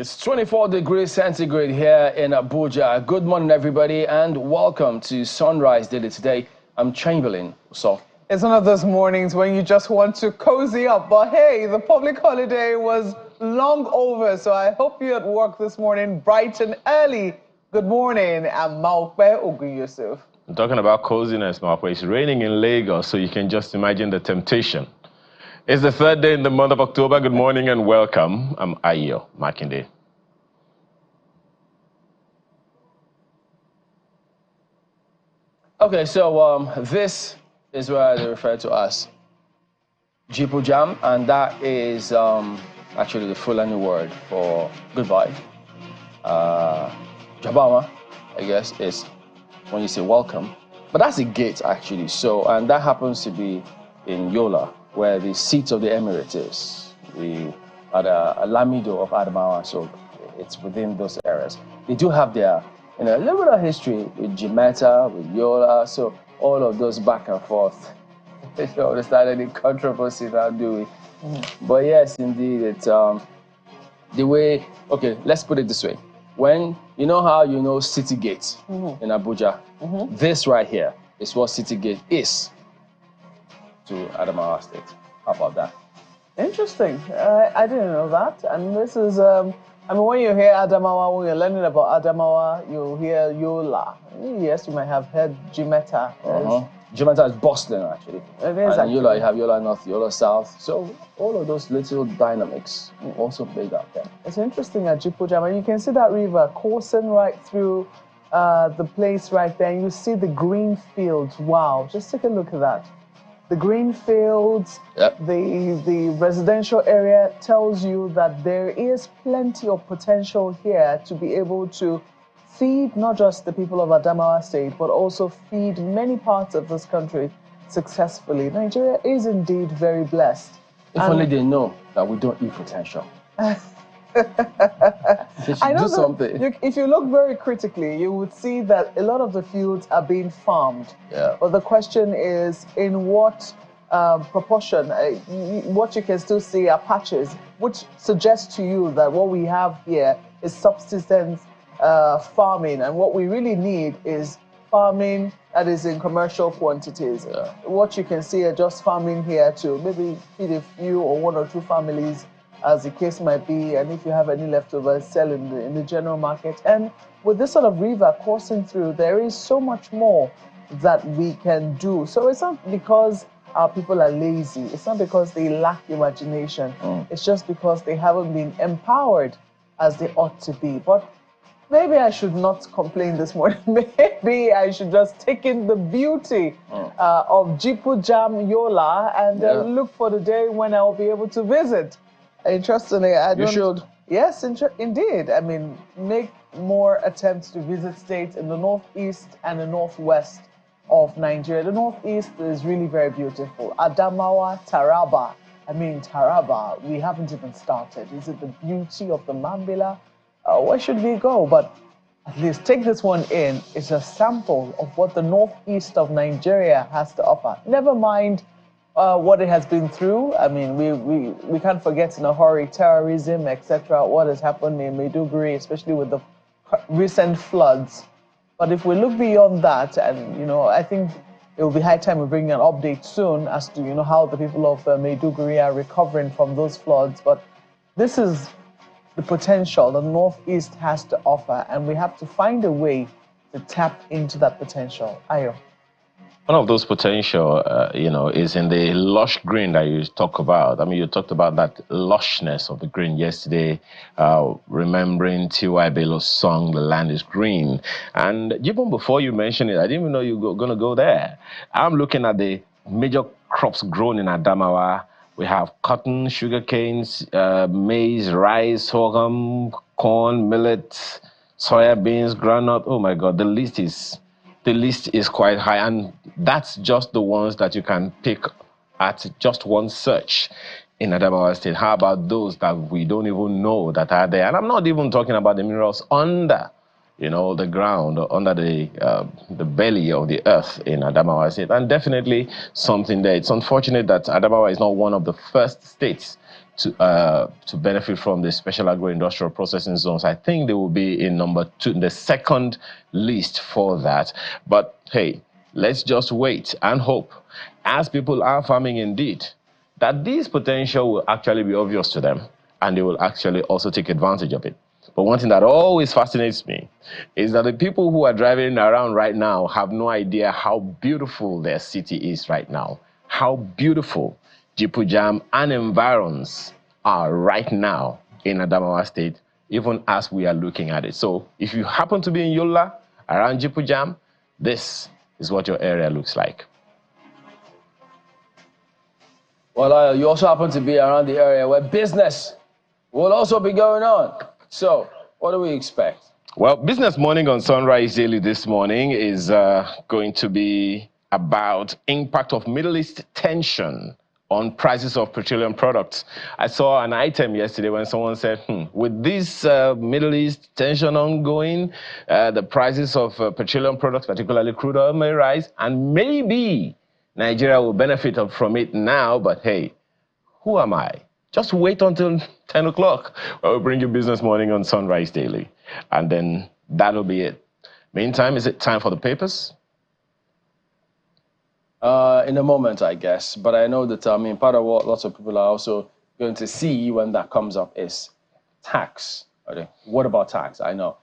It's 24 degrees centigrade here in Abuja. Good morning, everybody, and welcome to Sunrise Daily today. I'm Chamberlain. So it's one of those mornings when you just want to cozy up. But hey, the public holiday was long over, so I hope you're at work this morning bright and early. Good morning. I'm Maupe Ogun Yusuf. I'm talking about coziness, Maupe. It's raining in Lagos, so you can just imagine the temptation. It's the third day in the month of October. Good morning and welcome. I'm Ayo Makinde. Okay, so this is where they refer to as Jipu Jam, and that is actually the Fulani word for goodbye. Jabama, I guess, is when you say welcome, but that's a gate actually. So, and that happens to be in Yola, where the seat of the emirate is, at Lamido of Adamawa, so it's within those areas. They do have their, a little bit of history with Jimeta, with Yola, so all of those back and forth. They don't understand any controversy now, do we? But yes, indeed, it's the way, okay, let's put it this way. When, you know how you know City Gate in Abuja, this right here is what City Gate is to Adamawa State. How about that? Interesting. I didn't know that. And this is, I mean, when you hear Adamawa, when you're learning about Adamawa, you hear Yola. Yes, you might have heard Jimeta. Jimeta is Boston, actually. It is, and Yola, you have Yola North, Yola South. So all of those little dynamics also played out there. It's interesting at Jipu Jam, and you can see that river coursing right through the place right there. And you see the green fields. Wow, just take a look at that. The green fields, the residential area tells you that there is plenty of potential here to be able to feed not just the people of Adamawa State, but also feed many parts of this country successfully. Nigeria is indeed very blessed. If only they know that we don't eat potential. I know do something. If you look very critically, you would see that a lot of the fields are being farmed. Yeah. But the question is, in what proportion? What you can still see are patches, which suggests to you that what we have here is subsistence farming, and what we really need is farming that is in commercial quantities. Yeah. What you can see are just farming here to maybe feed a few or one or two families, as the case might be, and if you have any leftovers, sell in the general market. And with this sort of river coursing through, there is so much more that we can do. So it's not because our people are lazy. It's not because they lack imagination. It's just because they haven't been empowered as they ought to be. But maybe I should not complain this morning. Maybe I should just take in the beauty of Jipu Jam Yola and look for the day when I will be able to visit. Interestingly, I don't. You should. Yes, indeed. I mean, make more attempts to visit states in the northeast and the northwest of Nigeria. The northeast is really very beautiful. Adamawa, Taraba. I mean, Taraba, we haven't even started. Is it the beauty of the Mambila? Where should we go? But at least take this one in. It's a sample of what the northeast of Nigeria has to offer. Never mind what it has been through. I mean, we can't forget in a hurry terrorism, etc. What has happened in Maiduguri, especially with the recent floods. But if we look beyond that, and I think it will be high time we bring an update soon as to how the people of Maiduguri are recovering from those floods. But this is the potential the Northeast has to offer, and we have to find a way to tap into that potential. Ayo. One of those potential, is in the lush green that you talk about. I mean, you talked about that lushness of the green yesterday, remembering T.Y. Bello's song, The Land is Green. And even before you mentioned it, I didn't even know you were going to go there. I'm looking at the major crops grown in Adamawa. We have cotton, sugar canes, maize, rice, sorghum, corn, millet, soya beans, groundnut. Oh, my God, the list is quite high, and that's just the ones that you can pick at just one search in Adamawa State. How about those that we don't even know that are there? And I'm not even talking about the minerals under, the ground, under the belly of the earth in Adamawa State. And definitely something there. It's unfortunate that Adamawa is not one of the first states to benefit from the special agro-industrial processing zones. I think they will be in number 2, in the second list for that. But hey, let's just wait and hope, as people are farming indeed, that this potential will actually be obvious to them and they will actually also take advantage of it. But one thing that always fascinates me is that the people who are driving around right now have no idea how beautiful their city is right now, how beautiful Jipujam and environs are right now in Adamawa State, even as we are looking at it. So if you happen to be in Yola, around Jipujam, this is what your area looks like. Well, you also happen to be around the area where business will also be going on. So, what do we expect? Well, Business Morning on Sunrise Daily this morning is going to be about impact of Middle East tension on prices of petroleum products. I saw an item yesterday when someone said, with this Middle East tension ongoing, the prices of petroleum products, particularly crude oil, may rise, and maybe Nigeria will benefit from it now, but hey, who am I? Just wait until 10 o'clock. We'll bring you Business Morning on Sunrise Daily. And then that'll be it. Meantime, is it time for the papers? In a moment, I guess. But I know that, part of what lots of people are also going to see when that comes up is tax. Okay. What about tax? I know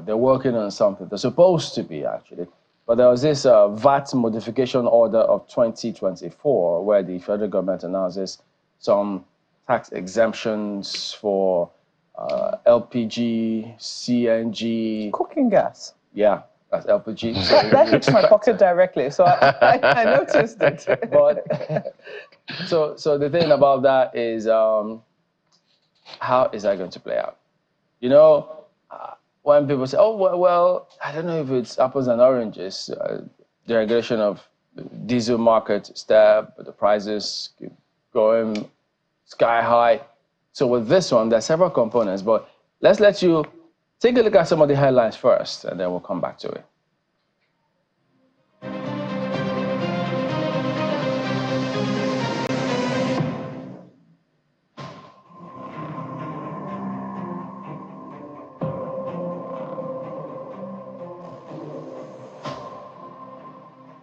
they're working on something. They're supposed to be, actually. But there was this VAT modification order of 2024 where the federal government announces some tax exemptions for LPG, CNG. Cooking gas. Yeah, that's LPG. That hits my pocket directly, so I noticed it. But so the thing about that is, how is that going to play out? You know, when people say, oh, well, I don't know if it's apples and oranges, the regulation of the diesel market step, but the prices keep going sky high. So with this one, there are several components, but let's let you take a look at some of the headlines first, and then we'll come back to it.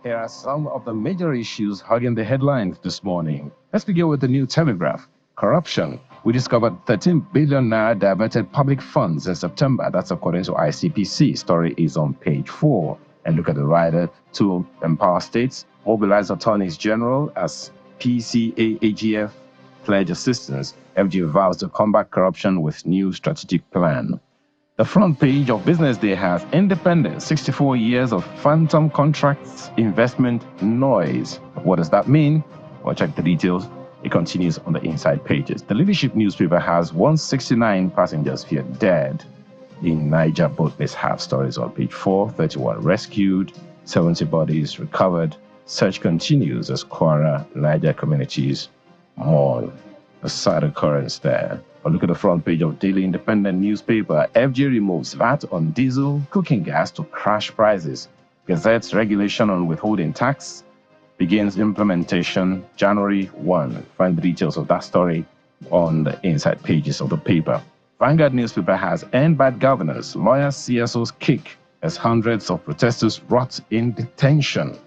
Here are some of the major issues hugging the headlines this morning. Let's begin with the New Telegraph. Corruption. We discovered 13 billion naira diverted public funds in September. That's according to ICPC. Story is on page 4. And look at the rider to empower states, mobilize attorneys general as PCAAGF pledge assistance. FG vows to combat corruption with new strategic plan. The front page of Business Day has independence, 64 years of phantom contracts, investment noise. What does that mean? Well, check the details. It continues on the inside pages. The Leadership newspaper has 169 passengers feared dead in Niger boat mishap. Stories on page 4, 31 rescued, 70 bodies recovered. Search continues as Kwara, Niger communities mourn. A sad occurrence there. But look at the front page of Daily Independent newspaper. FG removes VAT on diesel, cooking gas to crash prices. Gazette's regulation on withholding tax begins implementation January 1. Find the details of that story on the inside pages of the paper. Vanguard newspaper has End Bad Governors. Lawyers CSOs kick as hundreds of protesters rot in detention.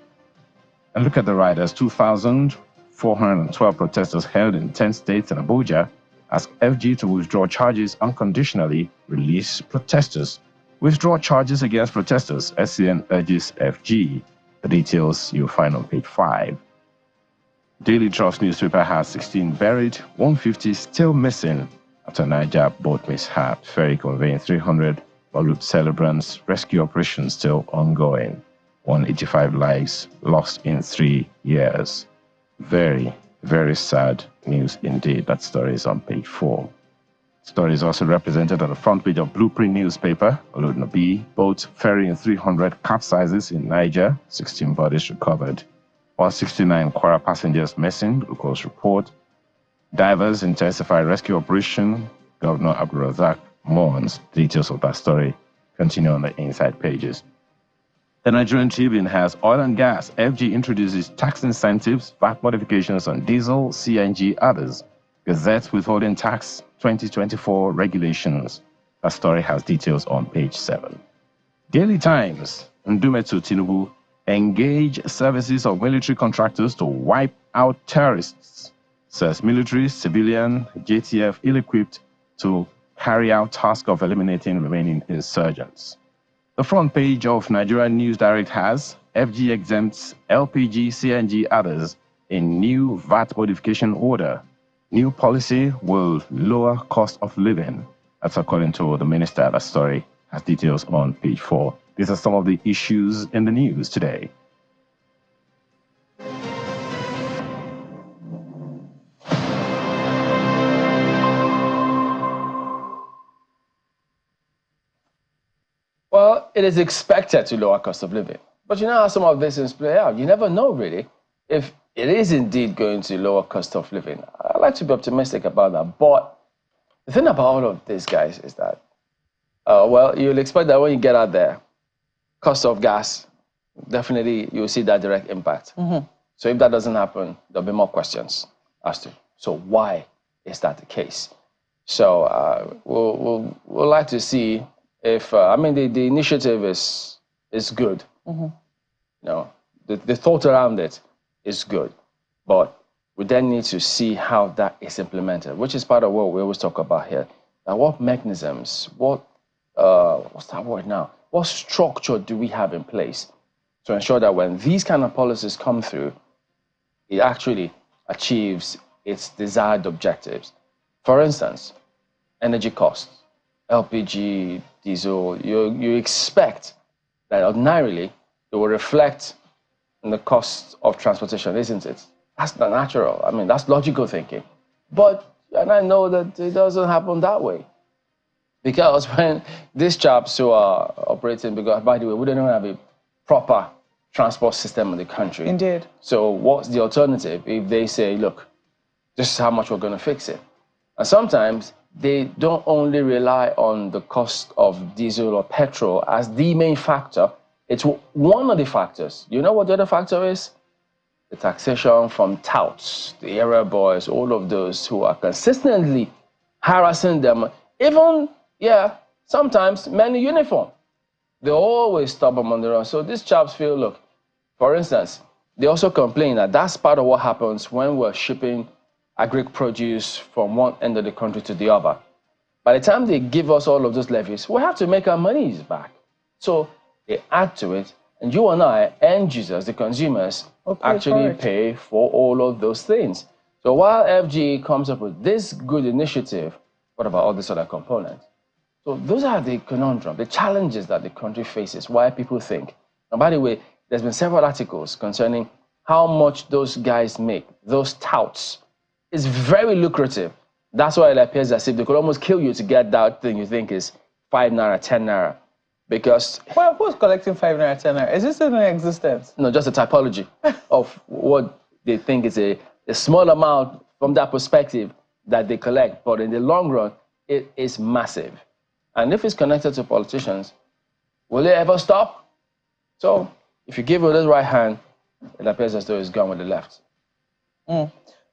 And look at the riders. 2,412 protesters held in 10 states and Abuja ask FG to withdraw charges unconditionally, release protesters. Withdraw charges against protesters, SCN urges FG. The details you'll find on page 5. Daily Trust newspaper has 16 buried, 150 still missing after Niger boat mishap. Ferry conveying 300 Balut celebrants. Rescue operation still ongoing. 185 lives lost in 3 years. Very, very sad news indeed. That story is on page 4. Story is also represented on the front page of Blueprint newspaper. Oludnabi, boat ferrying 300 capsizes in Niger, 16 bodies recovered. 169 Kwara passengers missing, glucose report. Divers intensify rescue operation. Governor Abdulrazak mourns. Details of that story continue on the inside pages. The Nigerian Tribune has oil and gas. FG introduces tax incentives, VAT modifications on diesel, CNG, others. Gazette Withholding Tax 2024 Regulations. A story has details on page 7. Daily Times, Ndumetu Tinubu, engage services of military contractors to wipe out terrorists, says military, civilian, JTF ill-equipped to carry out task of eliminating remaining insurgents. The front page of Nigerian News Direct has FG exempts LPG, CNG, others in new VAT modification order. New policy will lower cost of living. That's according to the minister. That story has details on page 4. These are some of the issues in the news today. Well, it is expected to lower cost of living. But you know how some of these things play out. You never know, really, if it is indeed going to lower cost of living. I like to be optimistic about that. But the thing about all of this, guys, is that, well, you'll expect that when you get out there, cost of gas, definitely you'll see that direct impact. So if that doesn't happen, there'll be more questions as to, so why is that the case? So we'll like to see if, I mean, the initiative is good. You know, the thought around it is good. But we then need to see how that is implemented, which is part of what we always talk about here. Now, what mechanisms, what's that word now? What structure do we have in place to ensure that when these kind of policies come through, it actually achieves its desired objectives? For instance, energy costs, LPG, diesel, you expect that ordinarily it will reflect in the cost of transportation, isn't it? That's not natural. I mean, that's logical thinking. But, and I know that it doesn't happen that way. Because when these chaps who are operating, because by the way, we don't even have a proper transport system in the country. Indeed. So what's the alternative if they say, look, this is how much we're going to fix it? And sometimes they don't only rely on the cost of diesel or petrol as the main factor. It's one of the factors. You know what the other factor is? The taxation from touts, the area boys, all of those who are consistently harassing them. Even, yeah, sometimes men in uniform. They always stop them on the run. So these chaps feel, look, for instance, they also complain that that's part of what happens when we're shipping agri produce from one end of the country to the other. By the time they give us all of those levies, we have to make our monies back. So they add to it, and you and I, end users, the consumers, actually pay for all of those things. So while FG comes up with this good initiative, what about all these other components? So those are the conundrum, the challenges that the country faces, why people think. And by the way, there's been several articles concerning how much those guys make, those touts. It's very lucrative. That's why it appears as if they could almost kill you to get that thing you think is 5 naira, 10 naira. Because... Well, who's collecting 5 naira, 10 naira? Is this still in existence? No, just a typology of what they think is a small amount from that perspective that they collect. But in the long run, it is massive. And if it's connected to politicians, will it ever stop? So if you give it the right hand, it appears as though it's gone with the left.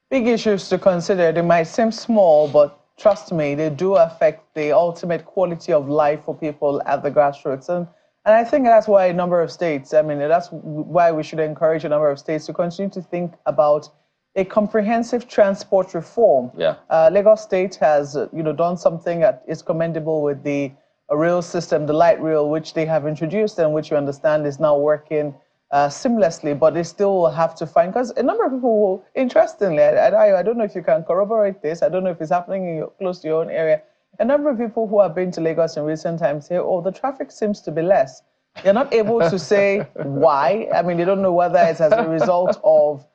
Big issues to consider. They might seem small, but trust me, they do affect the ultimate quality of life for people at the grassroots. And I think that's why a number of states, I mean, that's why we should encourage a number of states to continue to think about a comprehensive transport reform. Yeah. Lagos State has, done something that is commendable with the rail system, the light rail, which they have introduced and which you understand is now working seamlessly, but they still will have to find, because a number of people will, interestingly, I don't know if you can corroborate this, I don't know if it's happening close to your own area, a number of people who have been to Lagos in recent times say, oh, the traffic seems to be less. They're not able to say why. I mean, they don't know whether it's as a result of,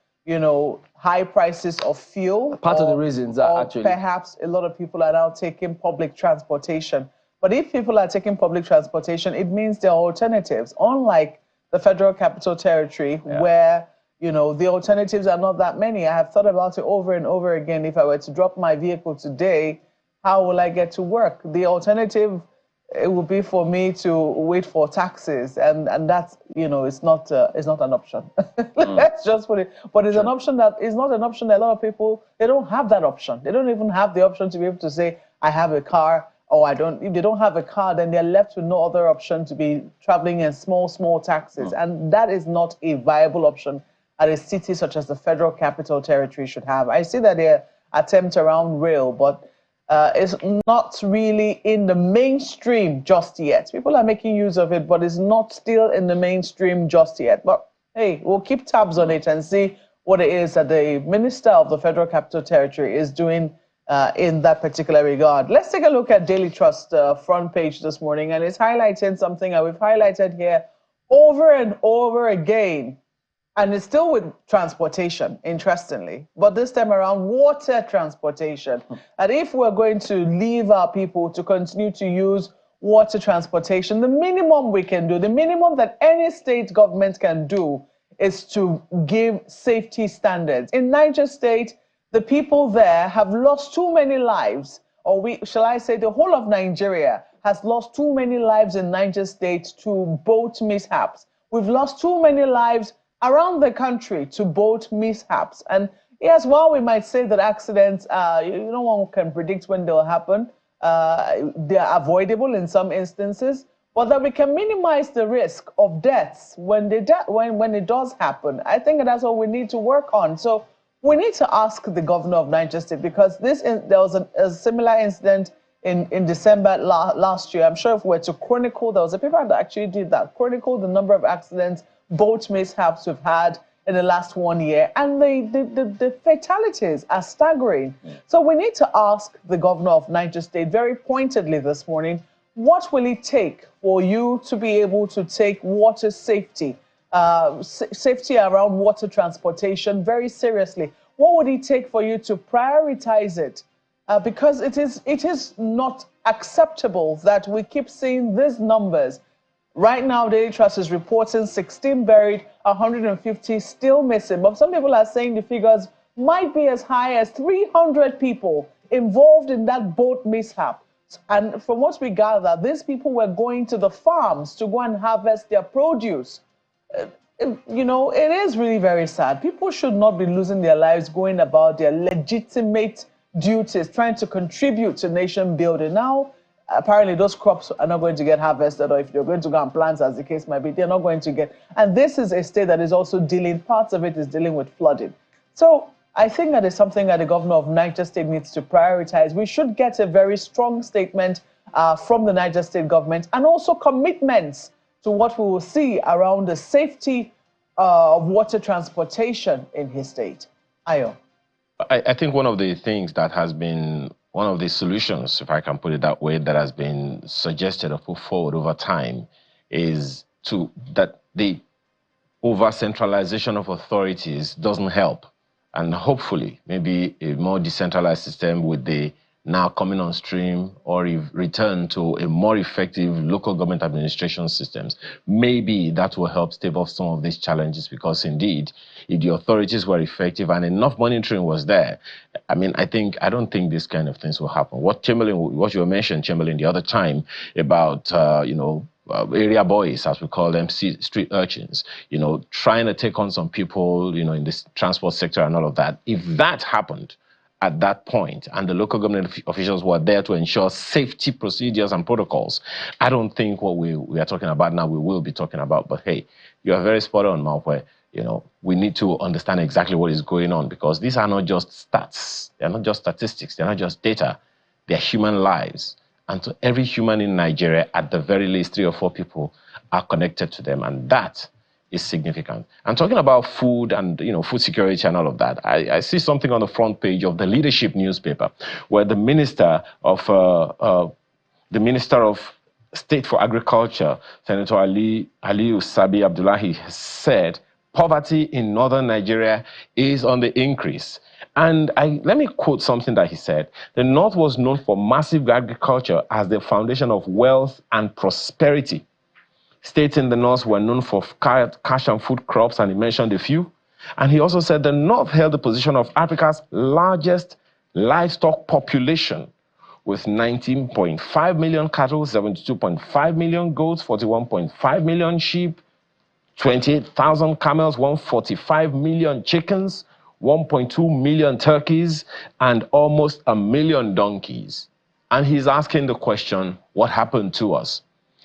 high prices of fuel. Part of the reasons are actually... perhaps a lot of people are now taking public transportation. But if people are taking public transportation, it means there are alternatives, unlike the Federal Capital Territory, where, the alternatives are not that many. I have thought about it over and over again. If I were to drop my vehicle today, how will I get to work? The alternative it would be for me to wait for taxes, and that's, it's not an option. Let's just put it. But it's an option that is not an option that a lot of people, they don't have that option. They don't even have the option to be able to say, I have a car, or I don't. If they don't have a car, then they're left with no other option to be traveling in small taxis, and that is not a viable option that a city such as the Federal Capital Territory should have. I see that there are attempts around rail, but it's not really in the mainstream just yet. People are making use of it, but it's not still in the mainstream just yet. But hey, we'll keep tabs on it and see what it is that the Minister of the Federal Capital Territory is doing in that particular regard. Let's take a look at Daily Trust front page this morning, and it's highlighting something that we've highlighted here over and over again. And it's still with transportation, interestingly, but this time around, water transportation. And if we're going to leave our people to continue to use water transportation, the minimum we can do, the minimum that any state government can do, is to give safety standards. In Niger State, the people there have lost too many lives, or shall I say the whole of Nigeria has lost too many lives in Niger State to boat mishaps. We've lost too many lives around the country to boat mishaps. And yes, while we might say that accidents, no one can predict when they'll happen, they are avoidable in some instances, but that we can minimize the risk of deaths when it does happen. I think that's what we need to work on. So we need to ask the governor of Niger State, because there was a similar incident in December last year. I'm sure if we were to chronicle, there was a paper that actually did that, chronicle the number of accidents, boat mishaps we've had in the last 1 year, and the fatalities are staggering. So we need to ask the governor of Niger State very pointedly this morning, what will it take for you to be able to take water safety, safety around water transportation very seriously? What would it take for you to prioritize it? Because it is not acceptable that we keep seeing these numbers. Right now, Daily Trust is reporting 16 buried, 150 still missing. But some people are saying the figures might be as high as 300 people involved in that boat mishap. And from what we gather, these people were going to the farms to go and harvest their produce. It is really very sad. People should not be losing their lives going about their legitimate duties, trying to contribute to nation building. Now, apparently those crops are not going to get harvested, or if you're going to go and plant, as the case might be, they're not going to get. And this is a state that is also parts of it is dealing with flooding. So I think that is something that the governor of Niger State needs to prioritize. We should get a very strong statement from the Niger State government, and also commitments to what we will see around the safety of water transportation in his state. Ayo. I think one of the things that has been one of the solutions, if I can put it that way, that has been suggested or put forward over time is that the over-centralization of authorities doesn't help. And hopefully, maybe a more decentralized system with the now coming on stream, or return to a more effective local government administration systems, maybe that will help stave off some of these challenges. Because indeed, if the authorities were effective and enough monitoring was there, I don't think these kind of things will happen. What you mentioned, Chamberlain, the other time about area boys, as we call them, street urchins, trying to take on some people, in this transport sector and all of that. If that happened at that point, and the local government officials were there to ensure safety procedures and protocols, I don't think what we are talking about now we will be talking about. But hey, you are very spot on, Malpwe. We need to understand exactly what is going on, because these are not just stats. They're not just statistics. They're not just data. They're human lives. And to every human in Nigeria, at the very least, 3 or 4 people are connected to them. And that is significant. And talking about food and food security and all of that, I see something on the front page of the Leadership newspaper, where the Minister of State for Agriculture, Senator Aliyu Sabi Abdullahi, said poverty in northern Nigeria is on the increase. And let me quote something that he said. The North was known for massive agriculture as the foundation of wealth and prosperity. States in the North were known for cash and food crops, and he mentioned a few. And he also said the North held the position of Africa's largest livestock population, with 19.5 million cattle, 72.5 million goats, 41.5 million sheep, 28,000 camels, 145 million chickens, 1.2 million turkeys, and almost 1 million donkeys. And he's asking the question, what happened to us?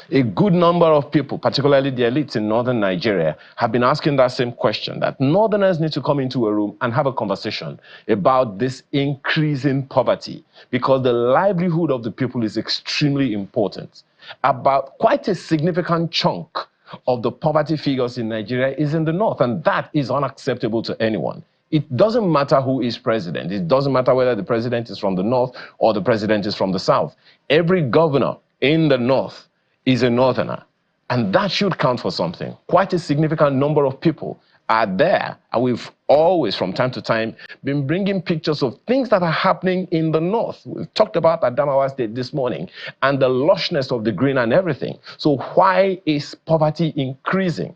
A good number of people, particularly the elites in northern Nigeria, have been asking that same question, that northerners need to come into a room and have a conversation about this increasing poverty, because the livelihood of the people is extremely important. About quite a significant chunk of the poverty figures in Nigeria is in the north, and that is unacceptable to anyone. It doesn't matter who is president. It doesn't matter whether the president is from the north or the president is from the south. Every governor in the north is a northerner, and that should count for something. Quite a significant number of people are there, and we've always, from time to time, been bringing pictures of things that are happening in the north. We've talked about Adamawa State this morning and the lushness of the green and everything. So why is poverty increasing?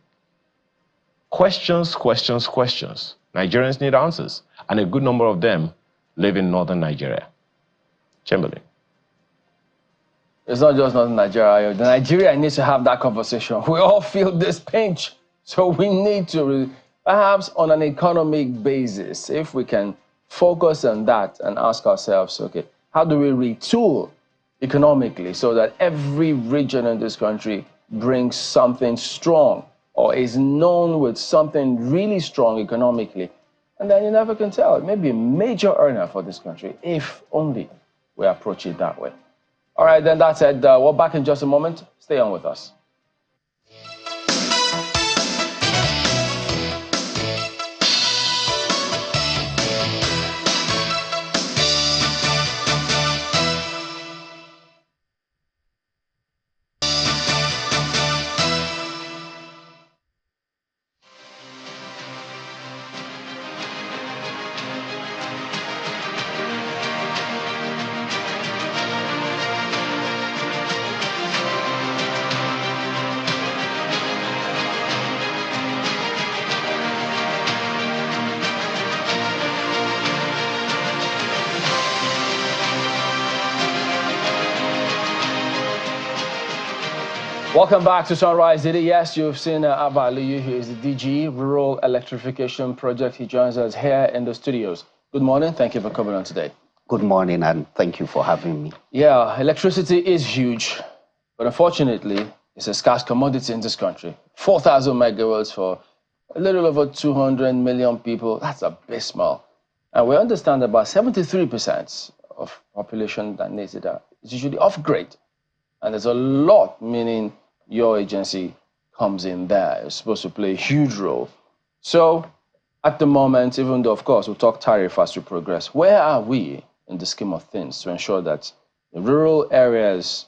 Questions, questions, questions. Nigerians need answers, and a good number of them live in northern Nigeria. Chamberlain. It's not just northern Nigeria. The Nigeria needs to have that conversation. We all feel this pinch, so we need to, perhaps on an economic basis, if we can focus on that and ask ourselves, okay, how do we retool economically so that every region in this country brings something strong or is known with something really strong economically? And then you never can tell. It may be a major earner for this country if only we approach it that way. All right, then that's it. We're back in just a moment. Stay on with us. Welcome back to Sunrise Daily. Yes, you've seen Abba Aliyu. He is the DG, Rural Electrification Project. He joins us here in the studios. Good morning. Thank you for coming on today. Good morning, and thank you for having me. Yeah, electricity is huge, but unfortunately, it's a scarce commodity in this country. 4,000 megawatts for a little over 200 million people. That's abysmal. And we understand about 73% of population that needs it is usually off-grid. And there's a lot, meaning your agency comes in there. It's supposed to play a huge role. So at the moment, even though, of course, we'll talk tariff as we progress, where are we in the scheme of things to ensure that the rural areas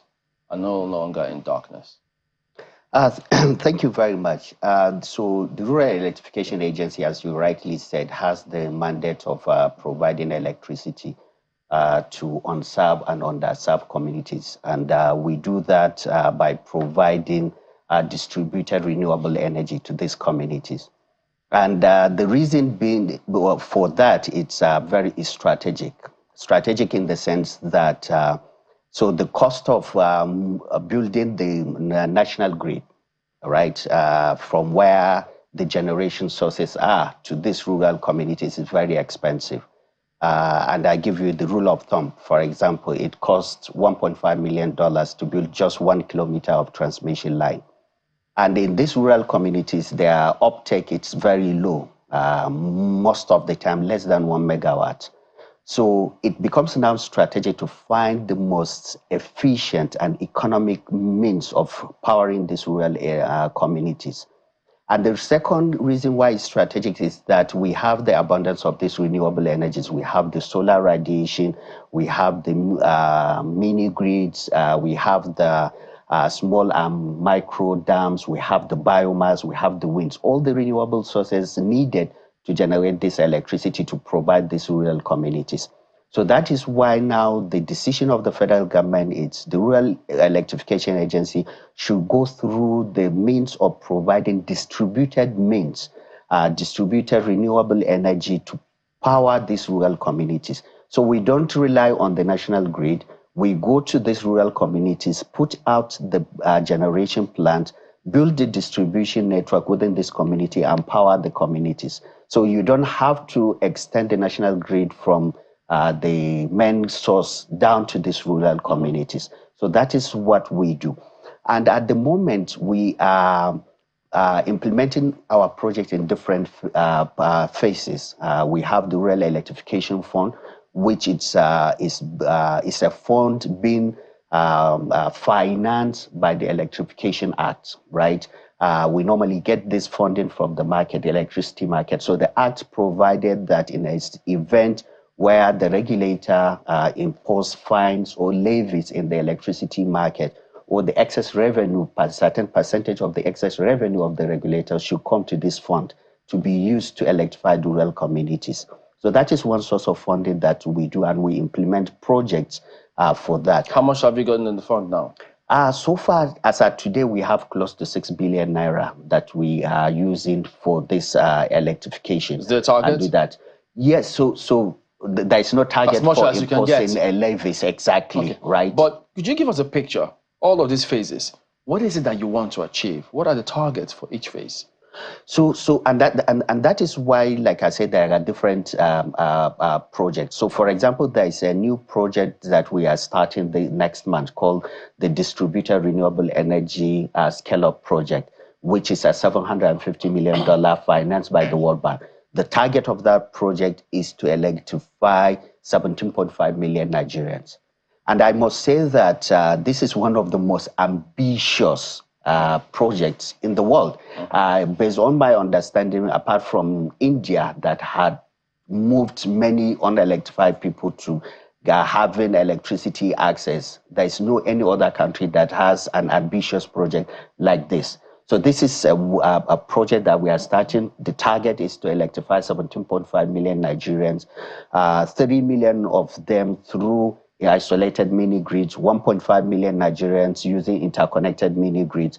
are no longer in darkness? Thank you very much. So the Rural Electrification Agency, as you rightly said, has the mandate of providing electricity to unserved and underserved communities. And we do that by providing distributed renewable energy to these communities. And the reason being for that, it's very strategic. Strategic in the sense that, so the cost of building the national grid, right, from where the generation sources are to these rural communities is very expensive. And I give you the rule of thumb. For example, it costs $1.5 million to build just 1 kilometer of transmission line. And in these rural communities, their uptake is very low, most of the time less than 1 megawatt. So it becomes now strategic to find the most efficient and economic means of powering these rural communities. And the second reason why it's strategic is that we have the abundance of these renewable energies. We have the solar radiation, we have the mini grids, we have the small and micro dams, we have the biomass, we have the winds, all the renewable sources needed to generate this electricity to provide these rural communities. So that is why now the decision of the federal government is the Rural Electrification Agency should go through the means of providing distributed means, distributed renewable energy to power these rural communities. So we don't rely on the national grid. We go to these rural communities, put out the generation plant, build the distribution network within this community, empower the communities. So you don't have to extend the national grid from the main source down to these rural communities. So that is what we do. And at the moment, we are implementing our project in different phases. We have the Rural Electrification Fund, which is a fund being financed by the Electrification Act, right? We normally get this funding from the market, the electricity market. So the Act provided that in an event where the regulator impose fines or levies in the electricity market, or the excess revenue, a certain percentage of the excess revenue of the regulator should come to this fund to be used to electrify the rural communities. So that is one source of funding that we do, and we implement projects for that. How much have you gotten in the fund now? So far, as at today, we have close to 6 billion naira that we are using for this electrification. Is there a target? And do that. Yes, so there is no target for imposing levies, exactly, okay. Right? But could you give us a picture? All of these phases, what is it that you want to achieve? What are the targets for each phase? So that is why, like I said, there are different projects. So, for example, there is a new project that we are starting the next month called the Distributed Renewable Energy Scale-Up Project, which is a $750 million financed by the World Bank. The target of that project is to electrify 17.5 million Nigerians. And I must say that this is one of the most ambitious projects in the world. Based on my understanding, apart from India that had moved many unelectrified people to having electricity access, there is no any other country that has an ambitious project like this. So this is a project that we are starting. The target is to electrify 17.5 million Nigerians, 30 million of them through isolated mini grids, 1.5 million Nigerians using interconnected mini grids,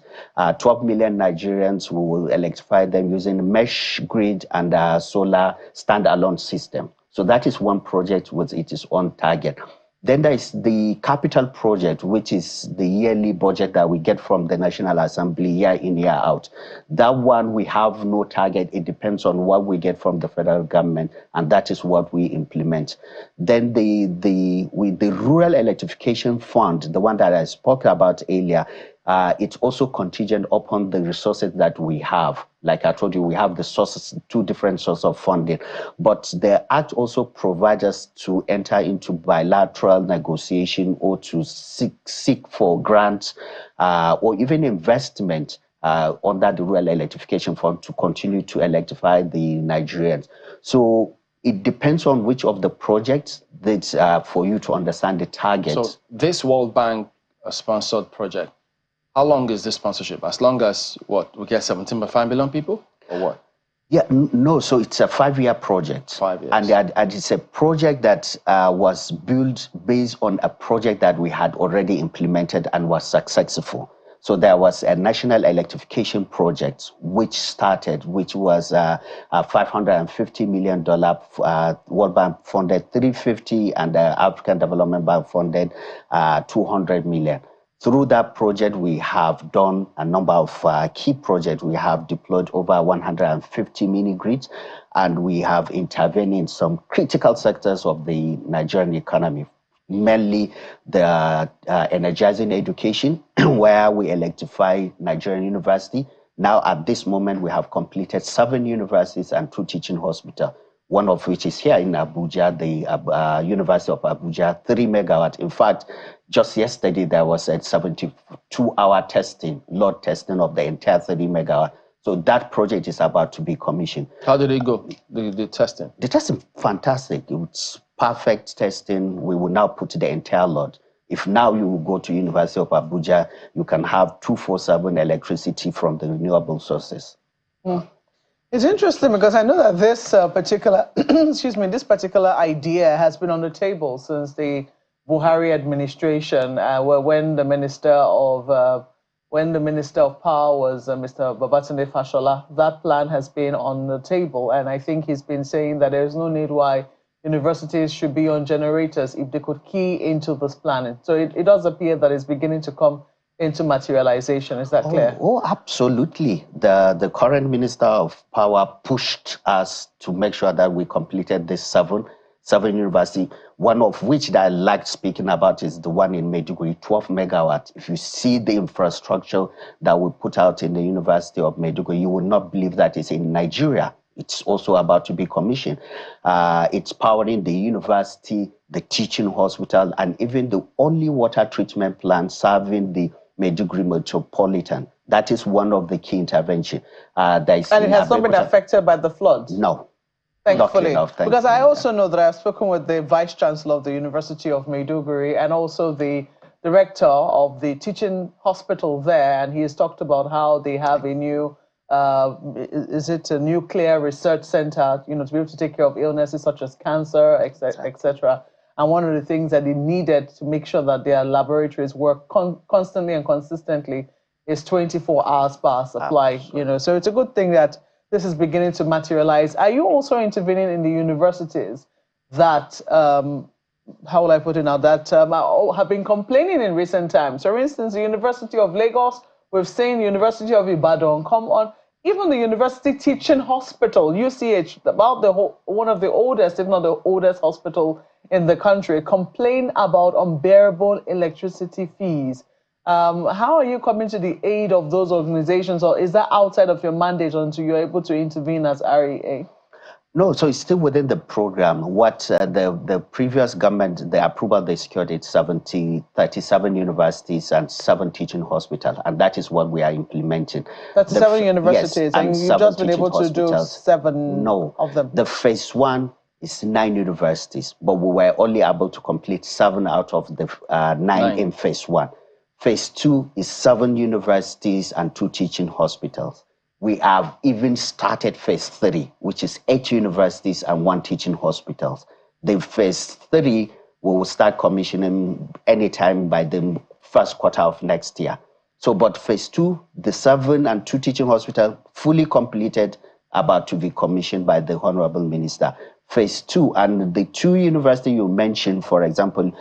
12 million Nigerians who will electrify them using mesh grid and solar standalone system. So that is one project with its own target. Then there is the capital project, which is the yearly budget that we get from the National Assembly year in, year out. That one, we have no target. It depends on what we get from the federal government, and that is what we implement. Then the Rural Electrification Fund, the one that I spoke about earlier, it's also contingent upon the resources that we have. Like I told you, we have the sources, two different sources of funding. But the Act also provides us to enter into bilateral negotiation or to seek for grants or even investment under the Rural Electrification Fund to continue to electrify the Nigerians. So it depends on which of the projects that's for you to understand the target. So this World Bank sponsored project, how long is this sponsorship? As long as, what, we get 17.5 million people, or what? Yeah, no, so it's a 5-year project. 5 years. And it's a project that was built based on a project that we had already implemented and was successful. So there was a national electrification project which started, which was a $550 million World Bank funded 350 and the African Development Bank funded 200 million. Through that project, we have done a number of key projects. We have deployed over 150 mini grids, and we have intervened in some critical sectors of the Nigerian economy, mainly the energizing education, where we electrify Nigerian University. Now, at this moment, we have completed 7 universities and 2 teaching hospitals, one of which is here in Abuja, the University of Abuja, 3 megawatt. In fact, just yesterday, there was a 72-hour testing, load testing of the entire 30 megawatt. So that project is about to be commissioned. How did it go, the testing? The testing, fantastic. It's perfect testing. We will now put the entire load. If now you go to University of Abuja, you can have 24/7 electricity from the renewable sources. It's interesting because I know that this particular, this particular idea has been on the table since the Buhari administration, when the Minister of Power was Mr. Babatunde Fashola. That plan has been on the table, and I think he's been saying that there's no need why universities should be on generators if they could key into this planning. So it does appear that it's beginning to come into materialization. Is that clear? Oh, absolutely. The current Minister of Power pushed us to make sure that we completed this seven university, one of which that I liked speaking about is the one in Maiduguri, 12 megawatt. If you see the infrastructure that we put out in the University of Maiduguri, you will not believe that it's in Nigeria. It's also about to be commissioned. It's powering the university, the teaching hospital, and even the only water treatment plant serving the Maiduguri metropolitan. That is one of the key interventions. And it has not been affected by the floods? No. Thankfully. Because I also know that I've spoken with the Vice Chancellor of the University of Maiduguri and also the Director of the teaching hospital there, and he has talked about how they have a new is it a nuclear research center, to be able to take care of illnesses such as cancer, etc. And one of the things that they needed to make sure that their laboratories work constantly and consistently is 24 hours power supply. So it's a good thing that this is beginning to materialize. Are you also intervening in the universities that, how will I put it now, that have been complaining in recent times? For instance, the University of Lagos, we've seen University of Ibadan come on. Even the University Teaching Hospital, UCH, about one of the oldest, if not the oldest hospital in the country, complain about unbearable electricity fees. How are you coming to the aid of those organizations, or is that outside of your mandate until you're able to intervene as REA? No, so it's still within the program. What the previous government, the approval they secured, it's 37 universities and 7 teaching hospitals, and that is what we are implementing. 37 universities, yes, and you've just been able to do 7 of them. The phase 1 is 9 universities, but we were only able to complete 7 out of the 9 in phase 1. Phase 2 is 7 universities and 2 teaching hospitals. We have even started phase 3, which is 8 universities and 1 teaching hospitals. The phase 3, we will start commissioning anytime by the first quarter of next year. So, but phase 2, the 7 and 2 teaching hospitals, fully completed, about to be commissioned by the Honorable Minister. Phase 2, and the 2 universities you mentioned, for example,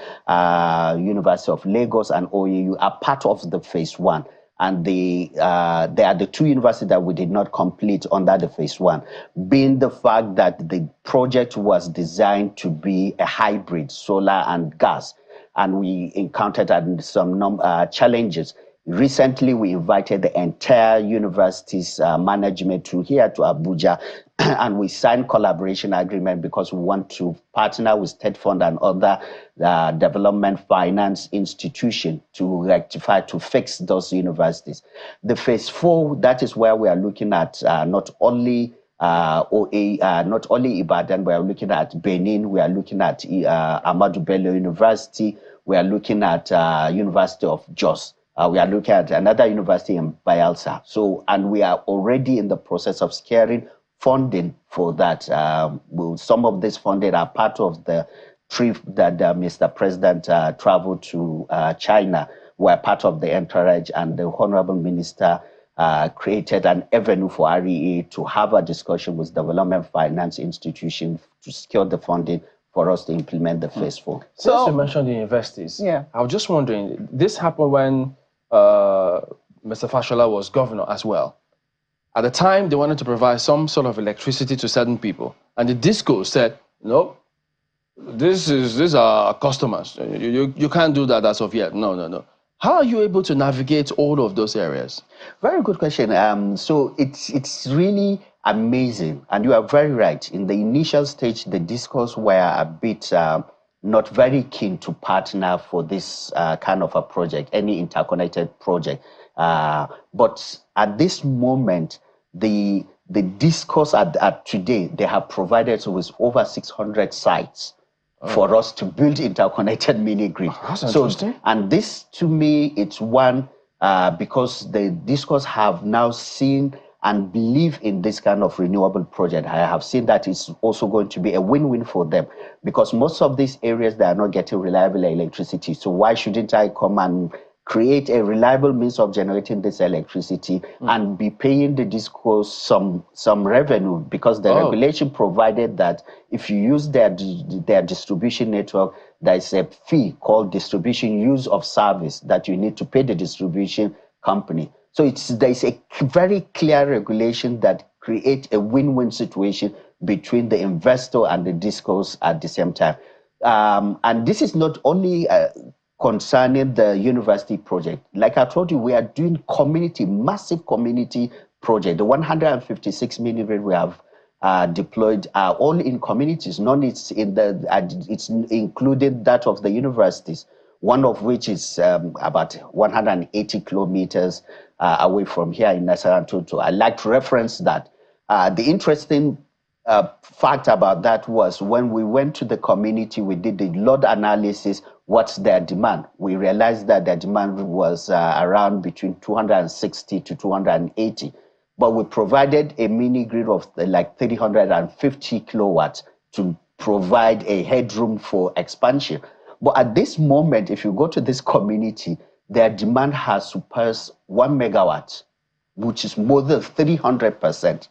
University of Lagos and OAU, are part of the phase 1. And they are the 2 universities that we did not complete under the phase 1, being the fact that the project was designed to be a hybrid, solar and gas. And we encountered some challenges. Recently, we invited the entire university's management to Abuja, and we signed collaboration agreement because we want to partner with State Fund and other development finance institution to rectify, to fix those universities. The phase 4, that is where we are looking at not only Ibadan, we are looking at Benin, we are looking at Ahmadu Bello University, we are looking at University of Jos. We are looking at another university in Bayelsa. So, and we are already in the process of securing funding for that. Some of this funding are part of the trip that Mr. President traveled to China. We're part of the entourage, and the Honorable Minister created an avenue for REA to have a discussion with development finance institutions to secure the funding for us to implement the phase 4. So you mentioned the universities. Yeah. I was just wondering, this happened when Mr. Fashola was governor as well. At the time, they wanted to provide some sort of electricity to certain people. And the DISCO said, no, these are customers. You can't do that as of yet. No. How are you able to navigate all of those areas? Very good question. So it's really amazing. And you are very right. In the initial stage, the DISCOs were a bit not very keen to partner for this kind of a project, any interconnected project. But at this moment, the DISCOs at today, they have provided us with over 600 sites for us to build interconnected mini-grid. That's interesting. And this, to me, it's one, because the DISCOs have now seen and believe in this kind of renewable project. I have seen that it's also going to be a win-win for them, because most of these areas, they are not getting reliable electricity. So why shouldn't I come and create a reliable means of generating this electricity and be paying the discos some revenue, because the regulation provided that if you use their distribution network, there is a fee called distribution use of service that you need to pay the distribution company. So there is a very clear regulation that creates a win-win situation between the investor and the discos at the same time. And this is not only concerning the university project. Like I told you, we are doing massive community project. The 156 million we have deployed are all in communities. None is in it's included that of the universities, one of which is about 180 kilometers away from here in Nasarantutu. I'd like to reference that. The interesting fact about that was when we went to the community, we did the load analysis. What's their demand? We realized that their demand was around between 260 to 280. But we provided a mini grid of like 350 kilowatts to provide a headroom for expansion. But at this moment, if you go to this community, their demand has surpassed 1 megawatt, which is more than 300%.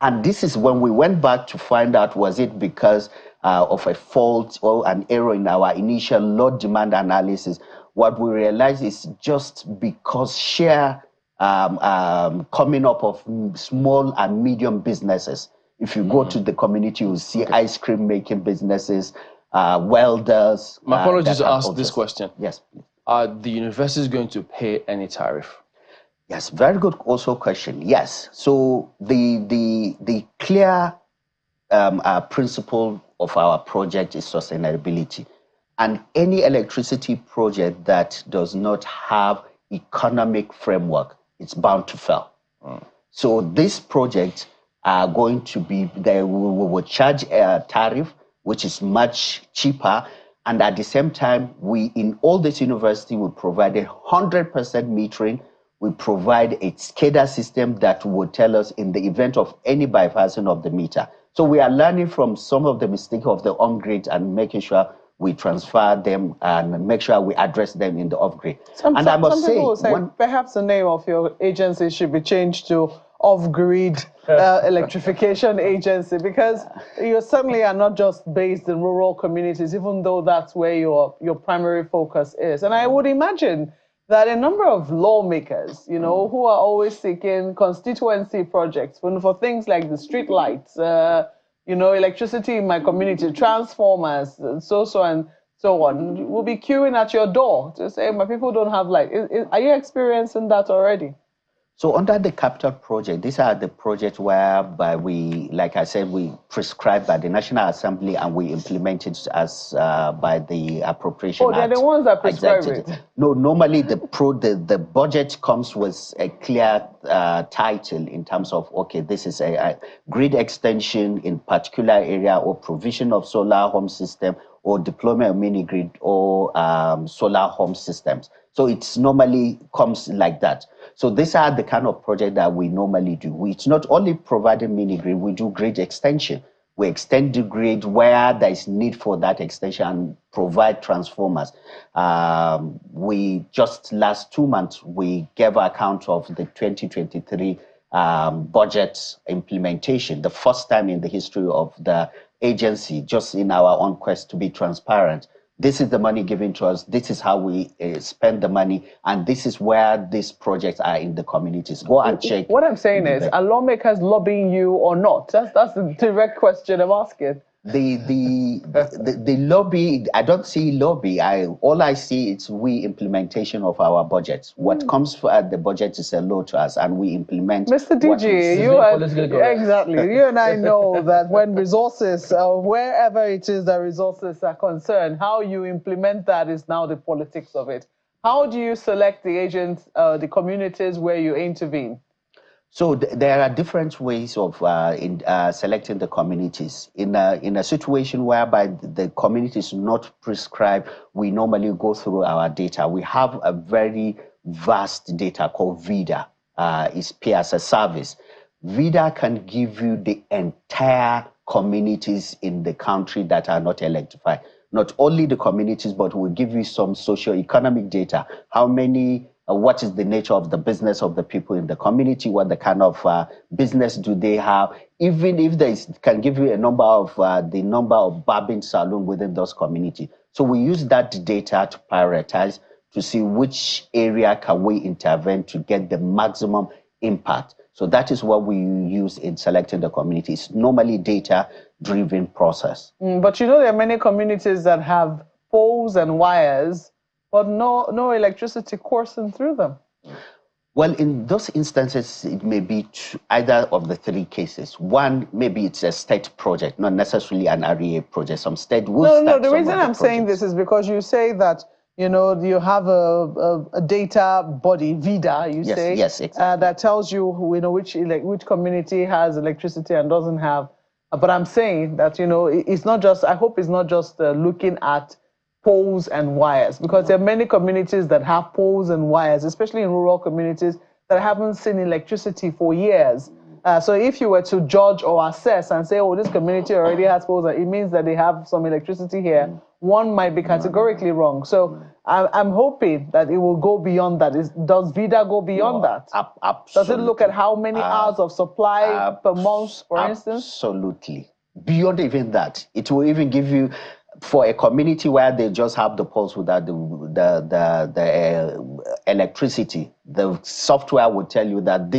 And this is when we went back to find out, was it because of a fault or an error in our initial load demand analysis? What we realized is just because share coming up of small and medium businesses. If you go to the community, you'll see ice cream making businesses, welders. My apologies to ask this question. Yes. Are the universities going to pay any tariff? Yes, very good also question. Yes. So the clear principle of our project is sustainability. And any electricity project that does not have economic framework, it's bound to fail. So these projects are going to be, we will charge a tariff, which is much cheaper. And at the same time, we, in all this university, we provided 100% metering. We provide a SCADA system that will tell us in the event of any bypassing of the meter. So we are learning from some of the mistakes of the on-grid and making sure we transfer them and make sure we address them in the off-grid. Some people will say perhaps the name of your agency should be changed to Off-Grid Electrification Agency, because you certainly are not just based in rural communities, even though that's where your primary focus is. And I would imagine that a number of lawmakers, you know, who are always seeking constituency projects for things like the street lights, you know, electricity in my community, transformers, and so on, will be queuing at your door to say, my people don't have light. Are you experiencing that already? So under the capital project, these are the projects whereby we, like I said, we prescribed by the National Assembly and we implemented as by the Appropriation Act. Oh, they're the ones that prescribe it. No, normally the budget comes with a clear title in terms of, okay, this is a grid extension in particular area or provision of solar home system or deployment of mini grid or solar home systems. So it's normally comes like that. So these are the kind of project that we normally do. It's not only providing mini grid, we do grid extension. We extend the grid where there is need for that extension and provide transformers. We just last 2 months, we gave account of the 2023 budget implementation, the first time in the history of the agency, just in our own quest to be transparent. This is the money given to us. This is how we spend the money. And this is where these projects are in the communities. Go and check. What I'm saying is, are lawmakers lobbying you or not? That's the direct question I'm asking. The lobby, I don't see lobby. All I see is implementation of our budgets. What comes for the budget is a law to us, and we implement. Mr. DG, exactly. You and I know that when resources, wherever it is that resources are concerned, how you implement that is now the politics of it. How do you select the agents, the communities where you intervene? So there are different ways of selecting the communities. In a situation whereby the community is not prescribed, we normally go through our data. We have a very vast data called VIDA. It's pay as a service. VIDA can give you the entire communities in the country that are not electrified. not only the communities, but we'll give you some socio-economic data. How many, what is the nature of the business of the people in the community? What the kind of business do they have? Even if there is, can give you a number of the number of barbing saloon within those communities. So we use that data to prioritize to see which area can we intervene to get the maximum impact. So that is what we use in selecting the community. It's normally data-driven process. But you know, there are many communities that have poles and wires, but no electricity coursing through them. Well, in those instances, it may be either of the three cases. One, maybe it's a state project, not necessarily an REA project. Some state will No, the reason I'm saying this is because you say that, you know, you have a data body, VIDA, you say, yes, exactly. that tells you, you know, which community has electricity and doesn't have. But I'm saying that, you know, it's not just, I hope it's not just looking at poles and wires, because there are many communities that have poles and wires, especially in rural communities, that haven't seen electricity for years. So if you were to judge or assess and say, oh, this community already has poles, it means that they have some electricity here, one might be categorically wrong. So I'm hoping that it will go beyond that. Does VIDA go beyond that? Absolutely. Does it look at how many hours of supply per month, for instance? Absolutely. Beyond even that, it will even give you, for a community where they just have the poles without the electricity, the software will tell you that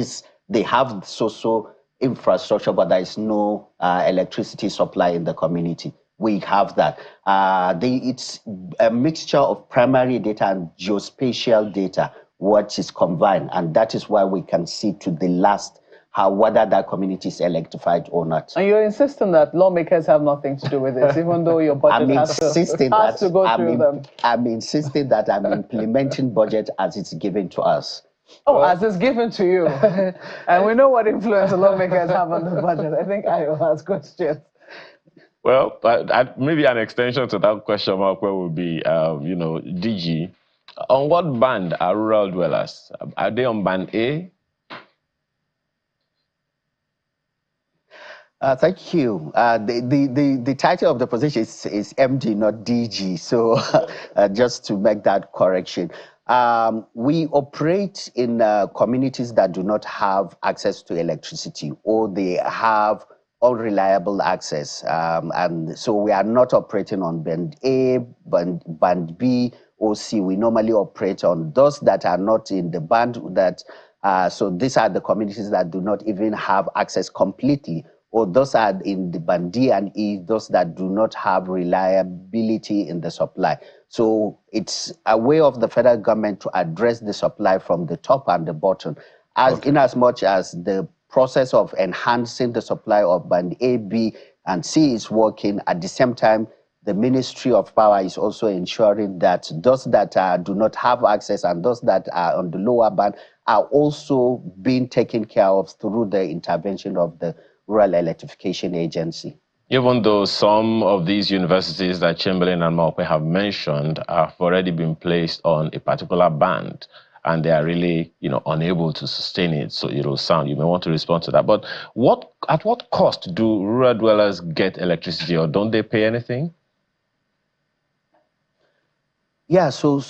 they have so infrastructure, but there is no electricity supply in the community. We have that. It's a mixture of primary data and geospatial data, what is combined, and that is why we can see to the last whether that community is electrified or not. And you're insisting that lawmakers have nothing to do with this, even though your budget has to go through them. I'm insisting that I'm implementing budget as it's given to us. Oh, as it's given to you. And we know what influence the lawmakers have on the budget. I think I will ask questions. Well, maybe an extension to that question mark would be, you know, DG, on what band are rural dwellers? Are they on band A? Thank you. The title of the position is MD, not DG. So just to make that correction. We operate in communities that do not have access to electricity, or they have unreliable access. And so we are not operating on band A, band B, or C. We normally operate on those that are not in the band that, so these are the communities that do not even have access completely, or those are in the band D and E, those that do not have reliability in the supply. So it's a way of the federal government to address the supply from the top and the bottom, in as much as the process of enhancing the supply of band A, B, and C is working. At the same time, the Ministry of Power is also ensuring that those that do not have access and those that are on the lower band are also being taken care of through the intervention of the Rural Electrification Agency. Even though some of these universities that Chamberlain and Maupe have mentioned have already been placed on a particular band, and they are really, you know, unable to sustain it, so it'll sound. You may want to respond to that. But at what cost do rural dwellers get electricity, or don't they pay anything? Yeah, so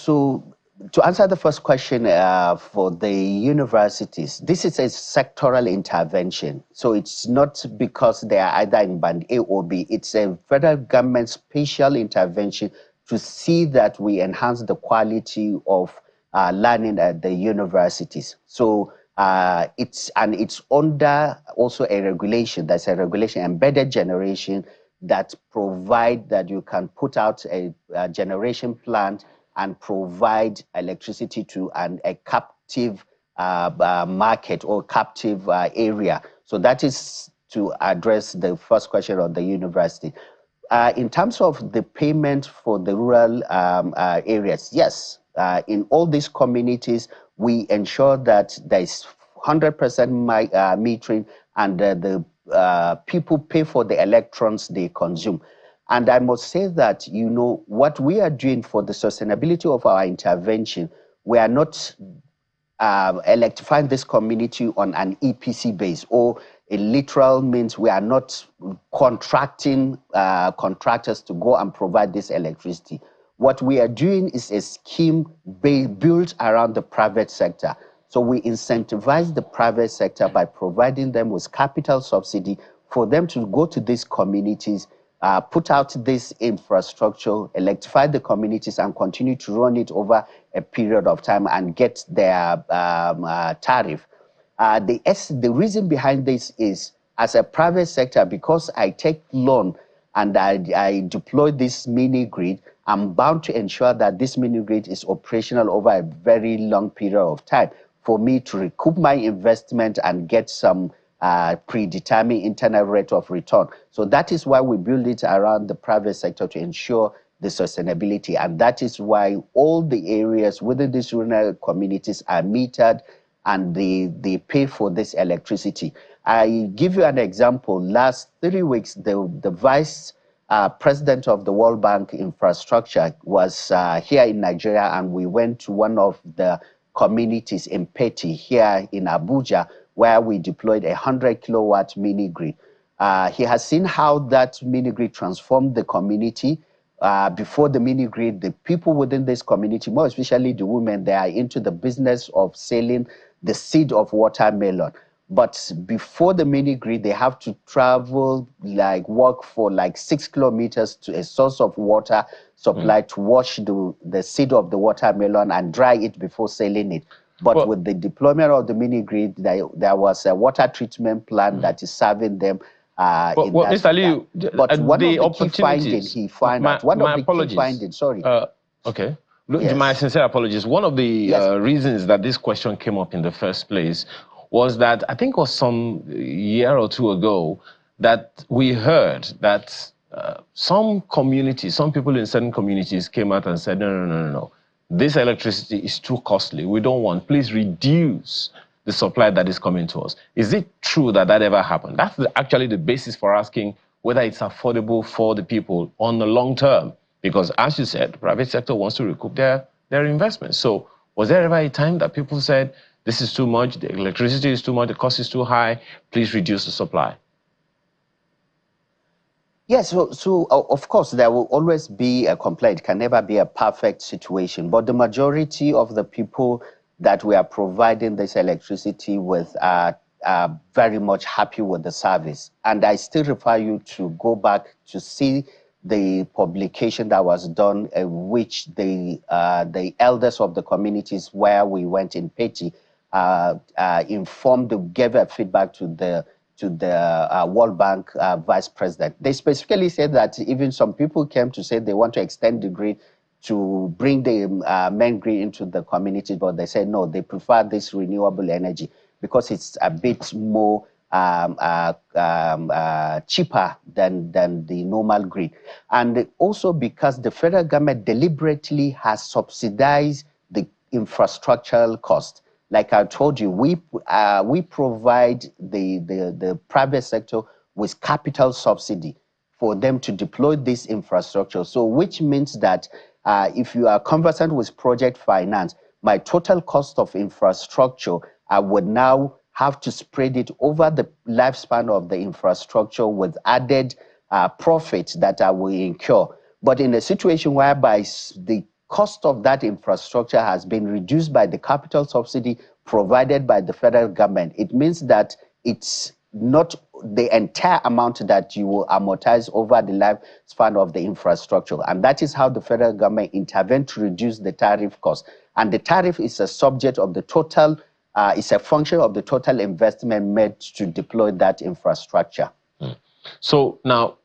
to answer the first question, for the universities, this is a sectoral intervention. So it's not because they are either in band A or B. It's a federal government special intervention to see that we enhance the quality of learning at the universities. So it's under also a regulation. There's a regulation, embedded generation, that provide that you can put out a generation plant and provide electricity to a captive market or captive area. So that is to address the first question on the university. In terms of the payment for the rural areas, yes, in all these communities, we ensure that there is 100% metering, and the people pay for the electrons they consume. And I must say that, you know, what we are doing for the sustainability of our intervention, we are not electrifying this community on an EPC base or It literal means we are not contracting contractors to go and provide this electricity. What we are doing is a scheme built around the private sector. So we incentivize the private sector by providing them with capital subsidy for them to go to these communities, put out this infrastructure, electrify the communities, and continue to run it over a period of time and get their tariff. The reason behind this is, as a private sector, because I take loan and I deploy this mini grid, I'm bound to ensure that this mini grid is operational over a very long period of time for me to recoup my investment and get some predetermined internal rate of return. So that is why we build it around the private sector to ensure the sustainability. And that is why all the areas within these rural communities are metered and they pay for this electricity. I give you an example. Last 3 weeks, the vice president of the World Bank Infrastructure was here in Nigeria, and we went to one of the communities in Peti here in Abuja, where we deployed a 100 kilowatt mini grid. He has seen how that mini grid transformed the community. Before the mini grid, the people within this community, more especially the women, they are into the business of selling the seed of watermelon. But before the mini grid, they have to travel, walk for 6 kilometers to a source of water supply to wash the seed of the watermelon and dry it before selling it. But with the deployment of the mini grid, there was a water treatment plant that is serving them. Mr. Liu, but one of the key findings he found out, one of the key findings, sorry. Okay. Yes. My sincere apologies. One of the reasons that this question came up in the first place was that I think it was some year or two ago that we heard that some communities, some people in certain communities came out and said, no. This electricity is too costly. We don't want. Please reduce the supply that is coming to us. Is it true that that ever happened? That's actually the basis for asking whether it's affordable for the people on the long term. Because as you said, the private sector wants to recoup their investments. So was there ever a time that people said, this is too much, the electricity is too much, the cost is too high, please reduce the supply? Yes, so of course, there will always be a complaint. It can never be a perfect situation. But the majority of the people that we are providing this electricity with are very much happy with the service. And I still refer you to go back to see the publication that was done, which the elders of the communities where we went in Peti informed, gave a feedback to the World Bank vice president. They specifically said that even some people came to say they want to extend the grid to bring the main grid into the community, but they said no, they prefer this renewable energy because it's a bit more cheaper than the normal grid. And also because the federal government deliberately has subsidized the infrastructural cost. Like I told you, we provide the private sector with capital subsidy for them to deploy this infrastructure. So which means that if you are conversant with project finance, my total cost of infrastructure, I would now have to spread it over the lifespan of the infrastructure with added profits that I will incur. But in a situation whereby the cost of that infrastructure has been reduced by the capital subsidy provided by the federal government, it means that it's not the entire amount that you will amortize over the lifespan of the infrastructure. And that is how the federal government intervened to reduce the tariff cost. And the tariff is a subject of the total, it's a function of the total investment made to deploy that infrastructure. So now,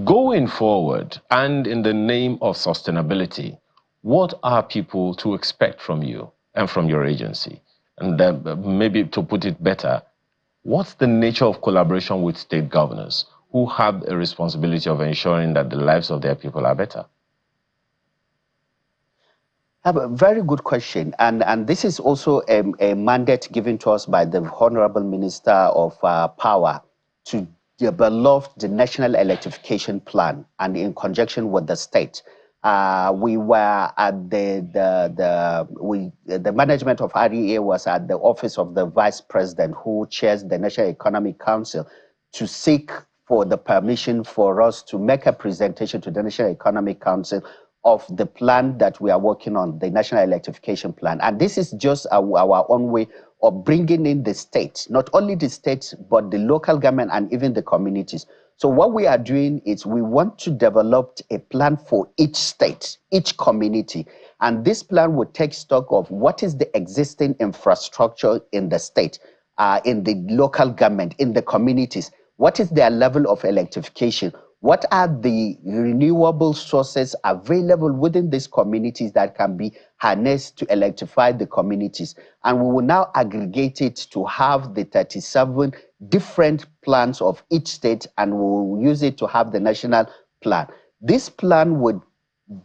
going forward, and in the name of sustainability, what are people to expect from you and from your agency? And maybe to put it better, what's the nature of collaboration with state governors who have a responsibility of ensuring that the lives of their people are better? A very good question. And this is also a mandate given to us by the Honorable Minister of Power to develop the National Electrification Plan, and in conjunction with the state. We were at the management of REA was at the office of the vice president who chairs the National Economic Council to seek for the permission for us to make a presentation to the National Economic Council of the plan that we are working on, the National Electrification Plan. And this is just our own way of bringing in the states, not only the states, but the local government and even the communities. So what we are doing is we want to develop a plan for each state, each community. And this plan would take stock of what is the existing infrastructure in the state, in the local government, in the communities. What is their level of electrification? What are the renewable sources available within these communities that can be harnessed to electrify the communities? And we will now aggregate it to have the 37 different plans of each state, and we will use it to have the national plan. This plan would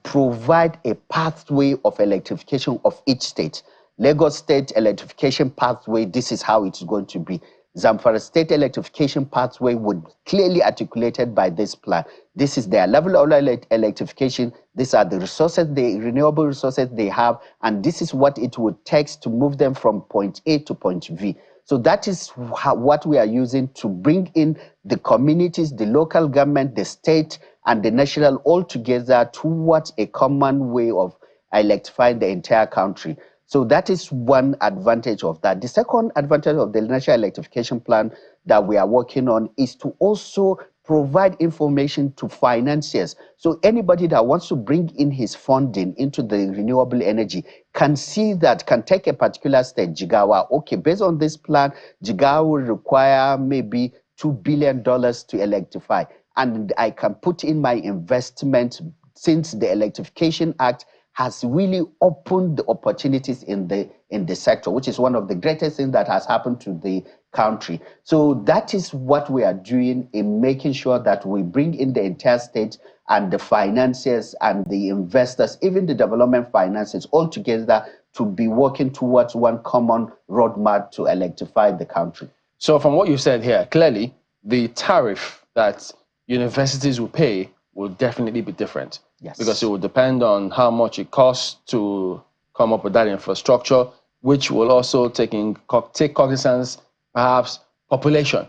provide a pathway of electrification of each state. Lagos State electrification pathway, this is how it's going to be. Zamfara State electrification pathway would clearly articulated by this plan. This is their level of electrification. These are the resources, the renewable resources they have, and this is what it would take to move them from point A to point V. So that is what we are using to bring in the communities, the local government, the state, and the national all together towards a common way of electrifying the entire country. So that is one advantage of that. The second advantage of the National Electrification Plan that we are working on is to also provide information to financiers. So anybody that wants to bring in his funding into the renewable energy can see that, can take a particular state, Jigawa. Okay, based on this plan, Jigawa will require maybe $2 billion to electrify. And I can put in my investment since the Electrification Act has really opened the opportunities in the sector, which is one of the greatest things that has happened to the country. So that is what we are doing in making sure that we bring in the entire state and the financiers and the investors, even the development finances, all together to be working towards one common roadmap to electrify the country. So from what you said here, clearly the tariff that universities will pay will definitely be different. Yes. Because it will depend on how much it costs to come up with that infrastructure, which will also take cognizance, perhaps population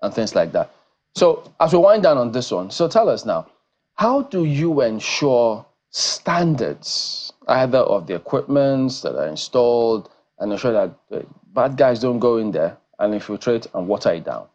and things like that. So as we wind down on this one, so tell us now, how do you ensure standards, either of the equipments that are installed, and ensure that bad guys don't go in there and infiltrate and water it down?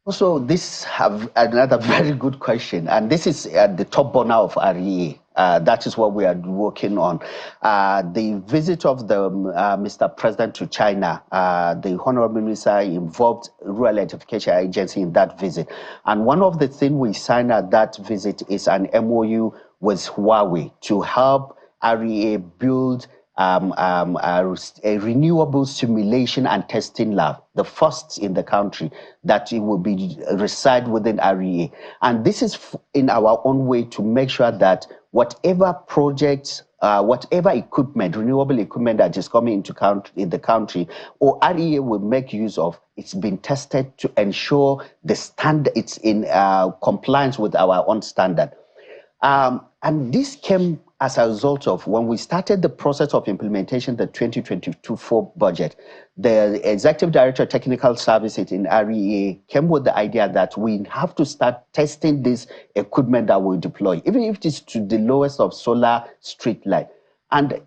Also, this have another very good question, and this is at the top burner of REA. That is what we are working on. The visit of the Mr. President to China, the Honorable Minister involved Rural Electrification Agency in that visit. And one of the things we signed at that visit is an MOU with Huawei to help REA build a renewable simulation and testing lab, the first in the country, that it will be reside within REA. And this is in our own way to make sure that whatever projects, whatever equipment, renewable equipment that is coming into the country, or REA will make use of, it's been tested to ensure the standard, it's in compliance with our own standard. And this came as a result of when we started the process of implementation, the 2022-4 budget, the Executive Director of Technical Services in REA came with the idea that we have to start testing this equipment that we deploy, even if it is to the lowest of solar street light. And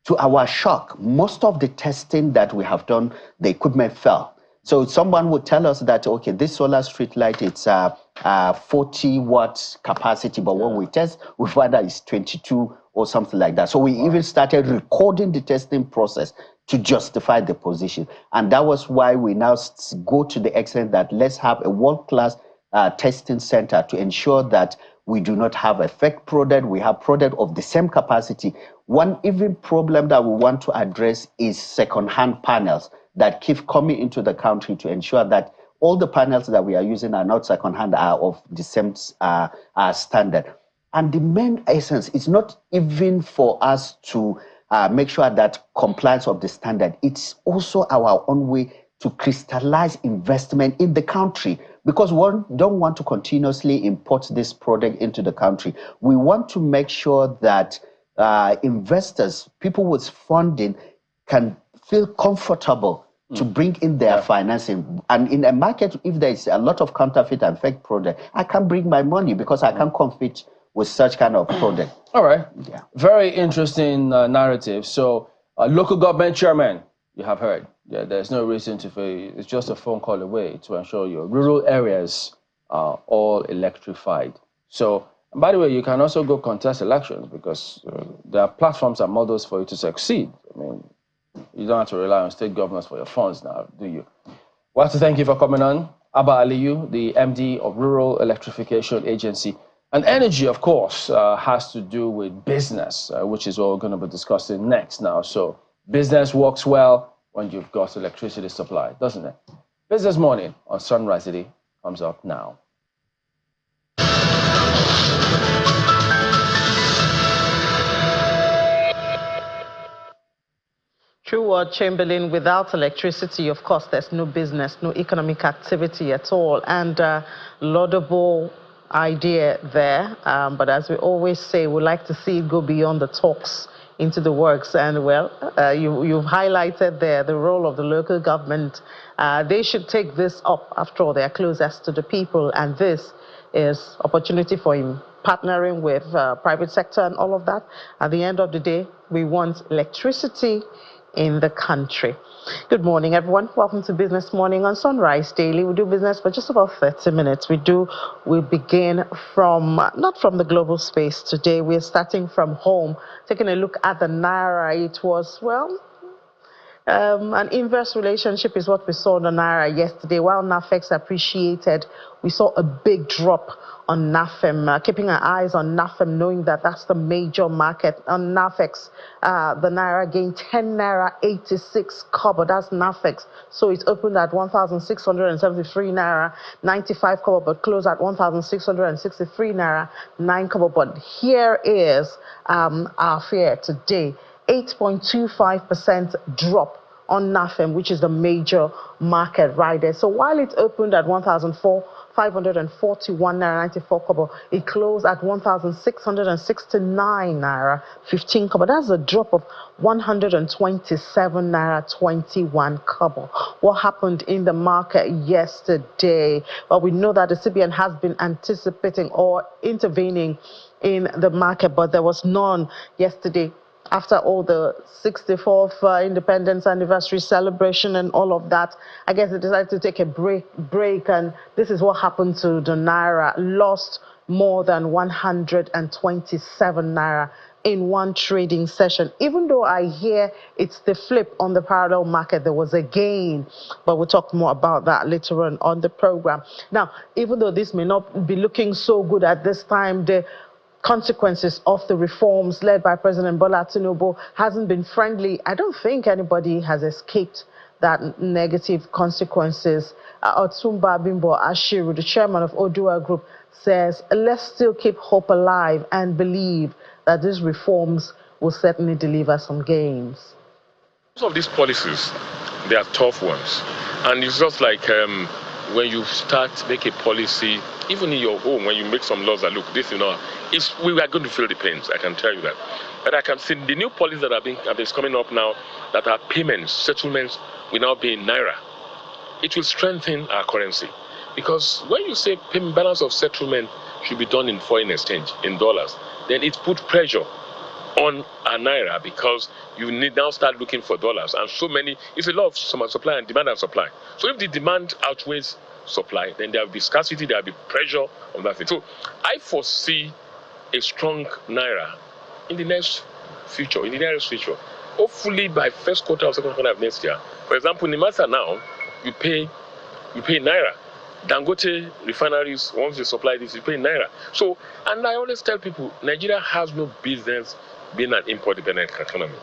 to our shock, most of the testing that we have done, the equipment fell. So someone would tell us that, okay, this solar street light, it's 40 watts capacity, but when we test, we find that it's 22 or something like that. So we even started recording the testing process to justify the position. And that was why we now go to the extent that let's have a world-class testing center to ensure that we do not have a fake product, we have product of the same capacity. One even problem that we want to address is second-hand panels that keep coming into the country, to ensure that all the panels that we are using are not second-hand, are of the same standard. And the main essence is not even for us to make sure that compliance of the standard, it's also our own way to crystallize investment in the country. because we don't want to continuously import this product into the country. We want to make sure that investors, people with funding, can feel comfortable to bring in their financing. And in a market, if there is a lot of counterfeit and fake product, I can't bring my money because I can't compete with such kind of product. All right. Yeah. Very interesting narrative. So, local government chairman, you have heard. Yeah, there's no reason to feel it's just a phone call away to ensure your rural areas are all electrified. So, and by the way, you can also go contest elections because there are platforms and models for you to succeed. I mean, you don't have to rely on state governments for your funds now, do you? We have to thank you for coming on. Abba Aliyu, the MD of Rural Electrification Agency. And energy, of course, has to do with business, which is what we're going to be discussing next now. So business works well when you've got electricity supply, doesn't it? Business Morning on Sunrise City comes up now. True word, Chamberlain. Without electricity, of course, there's no business, no economic activity at all. And laudable idea there. But as we always say, we like to see it go beyond the talks into the works. And well, you've highlighted there the role of the local government. They should take this up. After all, they are closest to the people. And this is opportunity for him partnering with private sector and all of that. At the end of the day, we want electricity in the country. Good morning, everyone. Welcome to Business Morning on Sunrise Daily. We do business for just about 30 minutes. We begin from, not from the global space today. We're starting from home, taking a look at the Naira. It was, well, an inverse relationship is what we saw on the Naira yesterday. While NAFEX appreciated, we saw a big drop on NAFEM, keeping our eyes on NAFEM, knowing that that's the major market. On NAFEX, the Naira gained 10 Naira 86 kobo. That's NAFEX. So it opened at 1,673 Naira 95 kobo, but closed at 1,663 Naira 9 kobo. But here is our fare today. 8.25% drop on NAFEM, which is the major market right there. So while it opened at 1,541 Naira 94 kobo, it closed at 1,669 Naira 15 kobo. That's a drop of 127 Naira 21 kobo. What happened in the market yesterday? Well, we know that the CBN has been anticipating or intervening in the market, but there was none yesterday. After all the 64th independence anniversary celebration and all of that, I guess they decided to take a break, and this is what happened to the Naira. Lost more than 127 Naira in one trading session. Even though I hear it's the flip on the parallel market, there was a gain, but we'll talk more about that later on the program. Now, even though this may not be looking so good at this time, the consequences of the reforms led by President Bola Tinubu hasn't been friendly. I don't think anybody has escaped that negative consequences. Otumba Bimbo Ashiru, the chairman of Odua Group, says, let's still keep hope alive and believe that these reforms will certainly deliver some gains. Most of these policies, they are tough ones. And it's just like when you start make a policy, even in your home, when you make some laws that look, this, we are going to feel the pains, I can tell you that. But I can see the new policies that are coming up now, that are payments, settlements, will now be in Naira. It will strengthen our currency. Because when you say payment balance of settlement should be done in foreign exchange, in dollars, then it puts pressure on a Naira, because you need now start looking for dollars. And so many, it's a lot of supply and demand and supply. So if the demand outweighs supply, then there will be scarcity, there will be pressure on that thing. So I foresee a strong Naira in the next future, Hopefully by first quarter or second quarter of next year. For example, in Nimasa now, you pay Naira. Dangote refineries, once they supply this, you pay Naira. So, and I always tell people, Nigeria has no business being an import-dependent economy.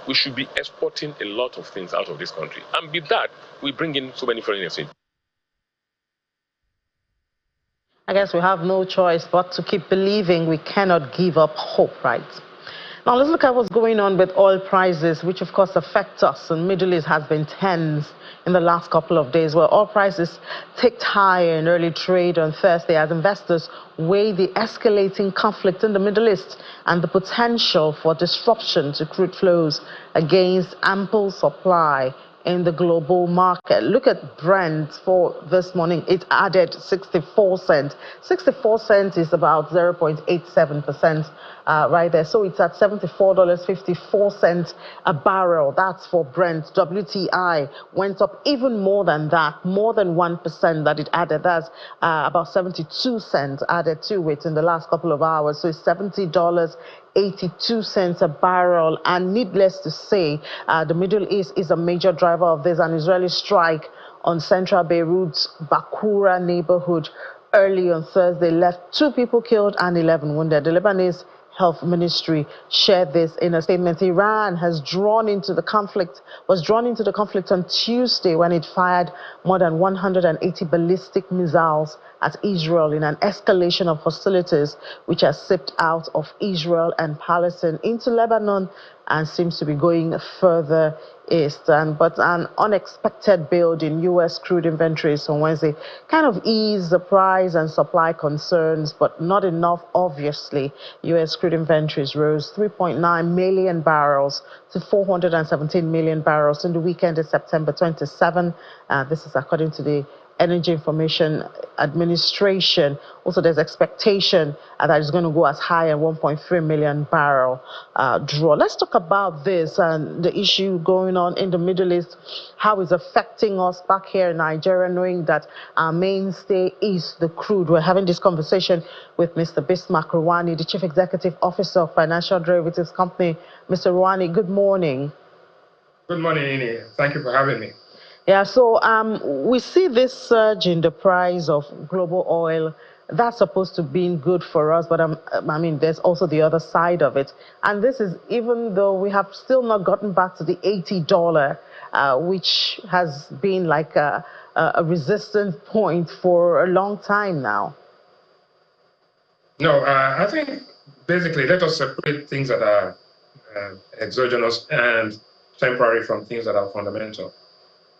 We should be exporting a lot of things out of this country. And with that, we bring in so many foreign exchange. I guess we have no choice but to keep believing. We cannot give up hope, right? Now let's look at what's going on with oil prices, which of course affect us. And Middle East has been tense in the last couple of days, where oil prices ticked higher in early trade on Thursday as investors weigh the escalating conflict in the Middle East and the potential for disruption to crude flows against ample supply in the global market. Look at Brent for this morning. It added 64 cents. 64 cents is about 0.87% right there. So it's at $74.54 a barrel. That's for Brent. WTI went up even more than that, more than 1% that it added. That's about 72 cents added to it in the last couple of hours. So it's $70.82 a barrel. And needless to say, the Middle East is a major driver of this. An Israeli strike on central Beirut's Bakura neighborhood early on Thursday left 2 people killed and 11 wounded. The Lebanese Health Ministry shared this in a statement. Iran was drawn into the conflict on Tuesday when it fired more than 180 ballistic missiles at Israel in an escalation of hostilities which has seeped out of Israel and Palestine into Lebanon and seems to be going further east. But an unexpected build in U.S. crude inventories on Wednesday kind of eased the price and supply concerns, but not enough, obviously. U.S. crude inventories rose 3.9 million barrels to 417 million barrels in the weekend of September 27. This is according to the Energy Information Administration. Also, there's expectation that it's going to go as high as 1.3 million barrel draw. Let's talk about this and the issue going on in the Middle East, how it's affecting us back here in Nigeria, knowing that our mainstay is the crude. We're having this conversation with Mr. Bismarck Rwani, the Chief Executive Officer of Financial Derivatives Company. Mr. Rwani, good morning. Good morning, Ini. Thank you for having me. Yeah, so we see this surge in the price of global oil. That's supposed to be good for us, but I mean, there's also the other side of it. And this is even though we have still not gotten back to the $80, which has been like a resistance point for a long time now. No, I think basically let us separate things that are exogenous and temporary from things that are fundamental.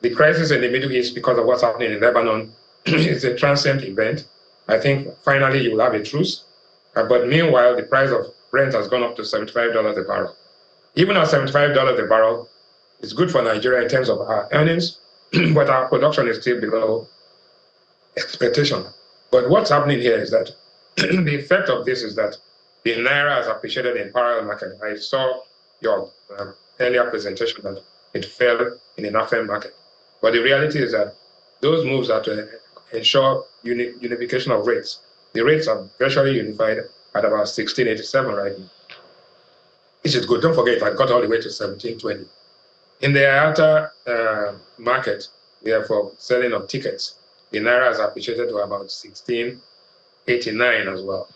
The crisis in the Middle East, because of what's happening in Lebanon, is a transient event. I think finally you will have a truce. But meanwhile, the price of Brent has gone up to $75 a barrel. Even at $75 a barrel, it's good for Nigeria in terms of our earnings, but our production is still below expectation. But what's happening here is that the effect of this is that the Naira has appreciated in parallel market. I saw your earlier presentation that it fell in the NAFEM market. But the reality is that those moves are to ensure unification of rates. The rates are virtually unified at about 1687 right now, which is good. Don't forget, I got all the way to 1720. In the IATA market, therefore, selling of tickets, the Naira has appreciated to about 1689 as well.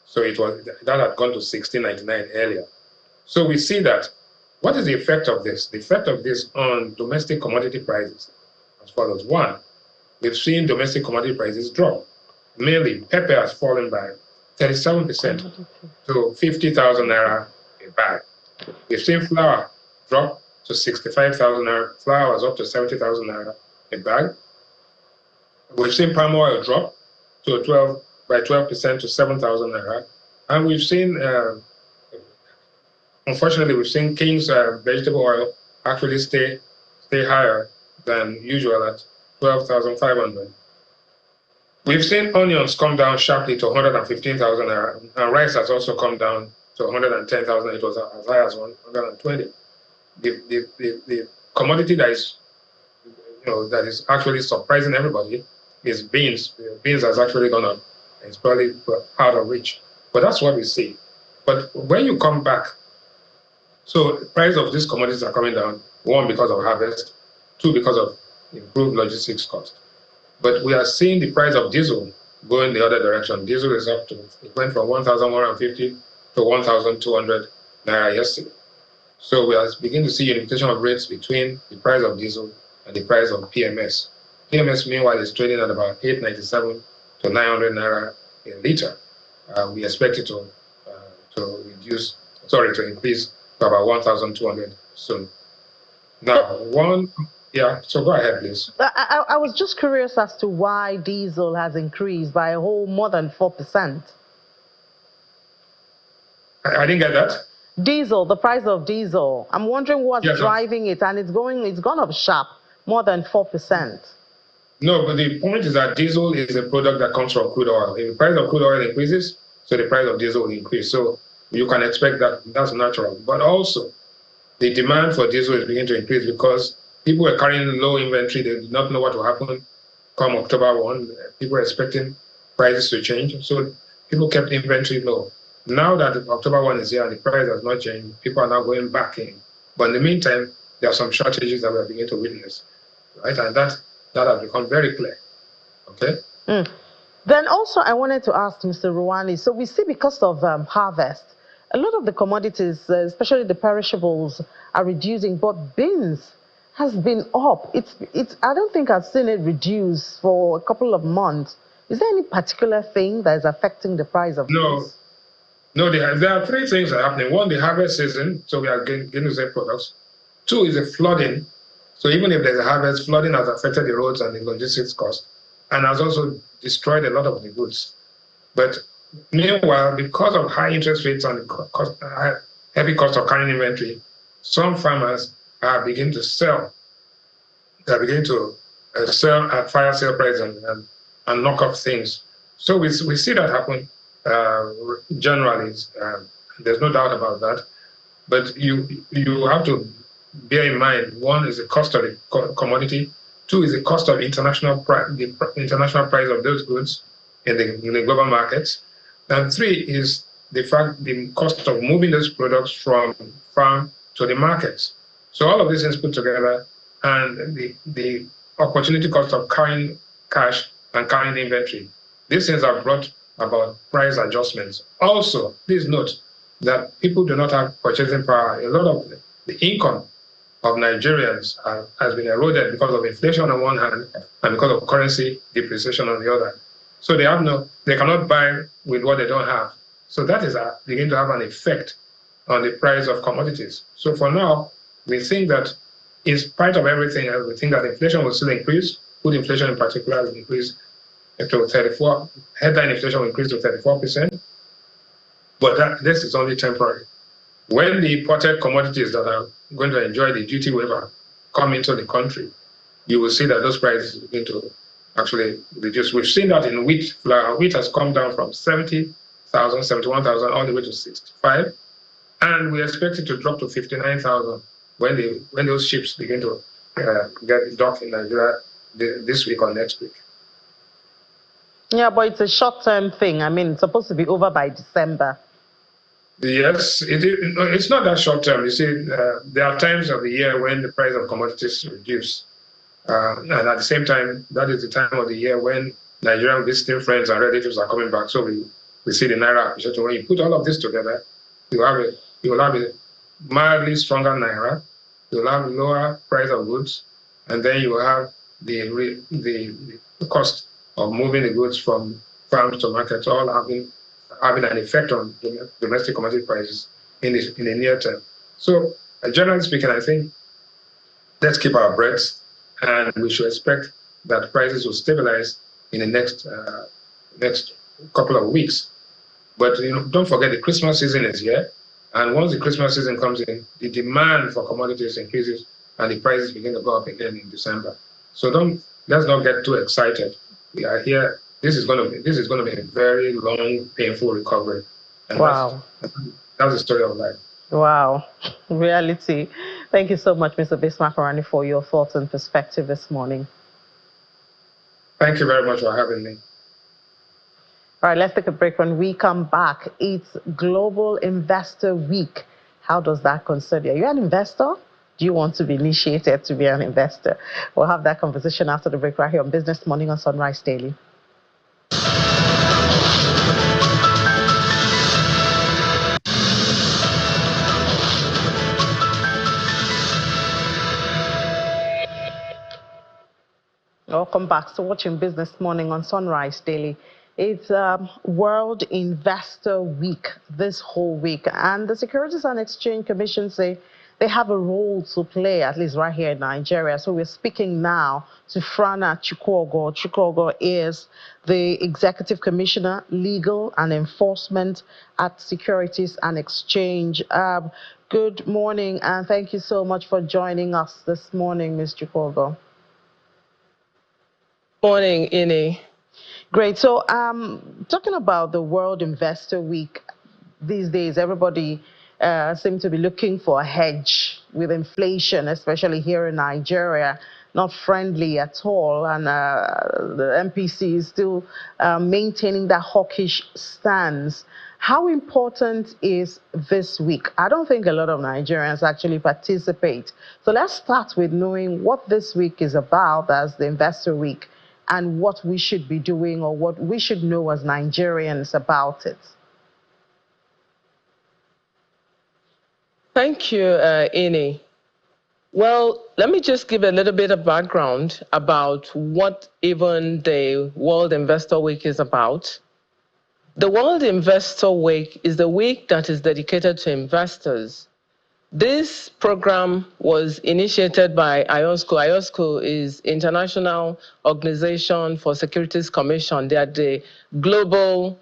So that had gone to 1699 earlier. So we see that. What is the effect of this? The effect of this on domestic commodity prices as follows. One, we've seen domestic commodity prices drop. Mainly, pepper has fallen by 37% to 50,000 naira a bag. We've seen flour drop to 65,000 naira. Flour was up to 70,000 naira a bag. We've seen palm oil drop to 12% to 7,000 naira. And we've seen unfortunately, we've seen King's vegetable oil actually stay higher than usual at 12,500. We've seen onions come down sharply to 115,000 naira, and rice has also come down to 110,000. It was as high as 120. The commodity that is actually surprising everybody is beans. Beans has actually gone up. It's probably out of reach, but that's what we see. But when you come back, so the price of these commodities are coming down, one, because of harvest, two, because of improved logistics cost. But we are seeing the price of diesel going the other direction. Diesel is up to, it went from 1,150 to 1,200 naira yesterday. So we are beginning to see unification of rates between the price of diesel and the price of PMS. PMS, meanwhile, is trading at about 897 to 900 naira a liter. We expect it to reduce to increase to about 1,200 soon. Now, so go ahead, please. I was just curious as to why diesel has increased by a whole more than 4%. I didn't get that. Diesel, the price of diesel. I'm wondering what's driving it, and it's gone up sharp, more than 4%. No, but the point is that diesel is a product that comes from crude oil. If the price of crude oil increases, so the price of diesel will increase. So you can expect that. That's natural. But also, the demand for diesel is beginning to increase because people were carrying low inventory. They did not know what will happen come October 1. People were expecting prices to change. So people kept inventory low. Now that October 1 is here and the price has not changed, people are now going back in. But in the meantime, there are some shortages that we are beginning to witness, right? And that has become very clear, okay? Then also I wanted to ask Mr. Ruwani, so we see because of harvest, a lot of the commodities, especially the perishables, are reducing, but beans has been up. I don't think I've seen it reduce for a couple of months. Is there any particular thing that is affecting the price of beans? No, there are three things that are happening. One, the harvest season, so we are getting the same products. Two is the flooding. So even if there's a harvest, flooding has affected the roads and the logistics cost and has also destroyed a lot of the goods. But meanwhile, because of high interest rates and the heavy cost of carrying inventory, some farmers are beginning to sell. They're beginning to sell at fire sale price and knock off things. So we see that happen generally. There's no doubt about that. But you have to bear in mind, one is the cost of the commodity, two is the cost of international price, the international price of those goods in the global markets, and three is the cost of moving those products from farm to the markets. So all of these things put together, and the opportunity cost of carrying cash and carrying inventory, these things have brought about price adjustments. Also, please note that people do not have purchasing power. A lot of the income of Nigerians has been eroded because of inflation on one hand and because of currency depreciation on the other. So they cannot buy with what they don't have. So that is beginning to have an effect on the price of commodities. So for now, we think that in spite of everything, we think that inflation will still increase. Food inflation in particular will increase to 34. Headline inflation will increase to 34%. But this is only temporary. When the imported commodities that are going to enjoy the duty waiver come into the country, you will see that those prices begin to actually reduce. We've seen that in wheat flour. Wheat has come down from 70,000, 71,000 all the way to 65, and we expect it to drop to 59,000 when those ships begin to get docked in Nigeria this week or next week. Yeah, but it's a short-term thing. I mean, it's supposed to be over by December. Yes, it's not that short term. You see, there are times of the year when the price of commodities reduce. And at the same time, that is the time of the year when Nigerian visiting friends and relatives are coming back. So we see the Naira appreciating. When you put all of this together, you will have a mildly stronger Naira, you will have lower price of goods, and then you will have the cost of moving the goods from farms to markets, all having an effect on domestic commodity prices in the near term. So generally speaking, I think let's keep our breath, and we should expect that prices will stabilize in the next couple of weeks. But don't forget the Christmas season is here, and once the Christmas season comes in, the demand for commodities increases and the prices begin to go up again in December. So let's not get too excited. We are here. This is going to be a very long, painful recovery. And wow. That's the story of life. Wow. Reality. Thank you so much, Mr. Bismarck, for your thoughts and perspective this morning. Thank you very much for having me. All right, let's take a break. When we come back, it's Global Investor Week. How does that concern you? Are you an investor? Do you want to be initiated to be an investor? We'll have that conversation after the break right here on Business Morning on Sunrise Daily. Welcome back to watching Business Morning on Sunrise Daily. It's World Investor Week this whole week, and the Securities and Exchange Commission say they have a role to play, at least right here in Nigeria. So we're speaking now to Frana Chukwuogo. Chukwuogo is the Executive Commissioner, Legal and Enforcement at Securities and Exchange. Good morning, and thank you so much for joining us this morning, Ms. Chukwuogo. Morning, Ini. Great. So, talking about the World Investor Week, these days everybody seems to be looking for a hedge with inflation, especially here in Nigeria, not friendly at all. And the MPC is still maintaining that hawkish stance. How important is this week? I don't think a lot of Nigerians actually participate. So let's start with knowing what this week is about as the Investor Week, and what we should be doing or what we should know as Nigerians about it. Thank you, Ini. Well, let me just give a little bit of background about what even the World Investor Week is about. The World Investor Week is the week that is dedicated to investors. This program was initiated by IOSCO. IOSCO is International Organization for Securities Commission. They are the global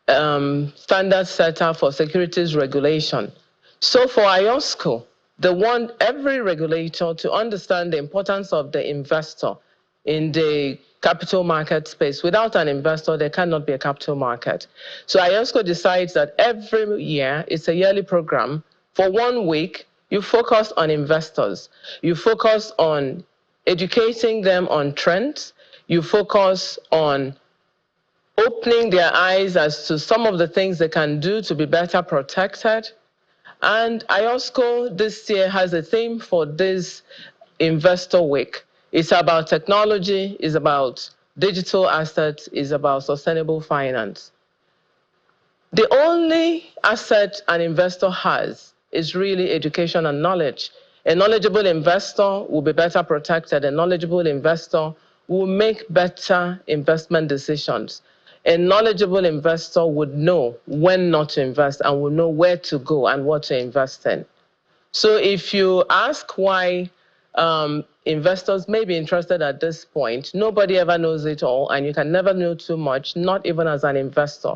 standard setter for securities regulation. So for IOSCO, they want every regulator to understand the importance of the investor in the capital market space. Without an investor, there cannot be a capital market. So IOSCO decides that every year, it's a yearly program. For 1 week, you focus on investors. You focus on educating them on trends. You focus on opening their eyes as to some of the things they can do to be better protected. And IOSCO this year has a theme for this Investor Week. It's about technology, it's about digital assets, it's about sustainable finance. The only asset an investor has is really education and knowledge. A knowledgeable investor will be better protected. A knowledgeable investor will make better investment decisions. A knowledgeable investor would know when not to invest and will know where to go and what to invest in. So if you ask why investors may be interested at this point, nobody ever knows it all, and you can never know too much, not even as an investor.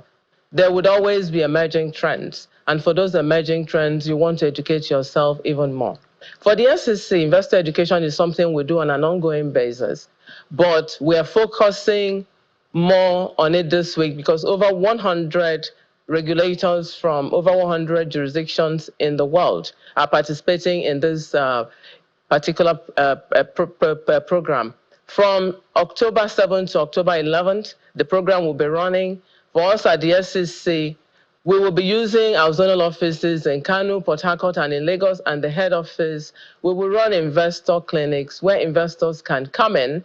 There would always be emerging trends. And for those emerging trends, you want to educate yourself even more. For the SEC, investor education is something we do on an ongoing basis. But we are focusing more on it this week because over 100 regulators from over 100 jurisdictions in the world are participating in this particular program. From October 7th to October 11th, the program will be running. For us at the SEC, we will be using our zonal offices in Kano, Port Harcourt, and in Lagos, and the head office. We will run investor clinics where investors can come in.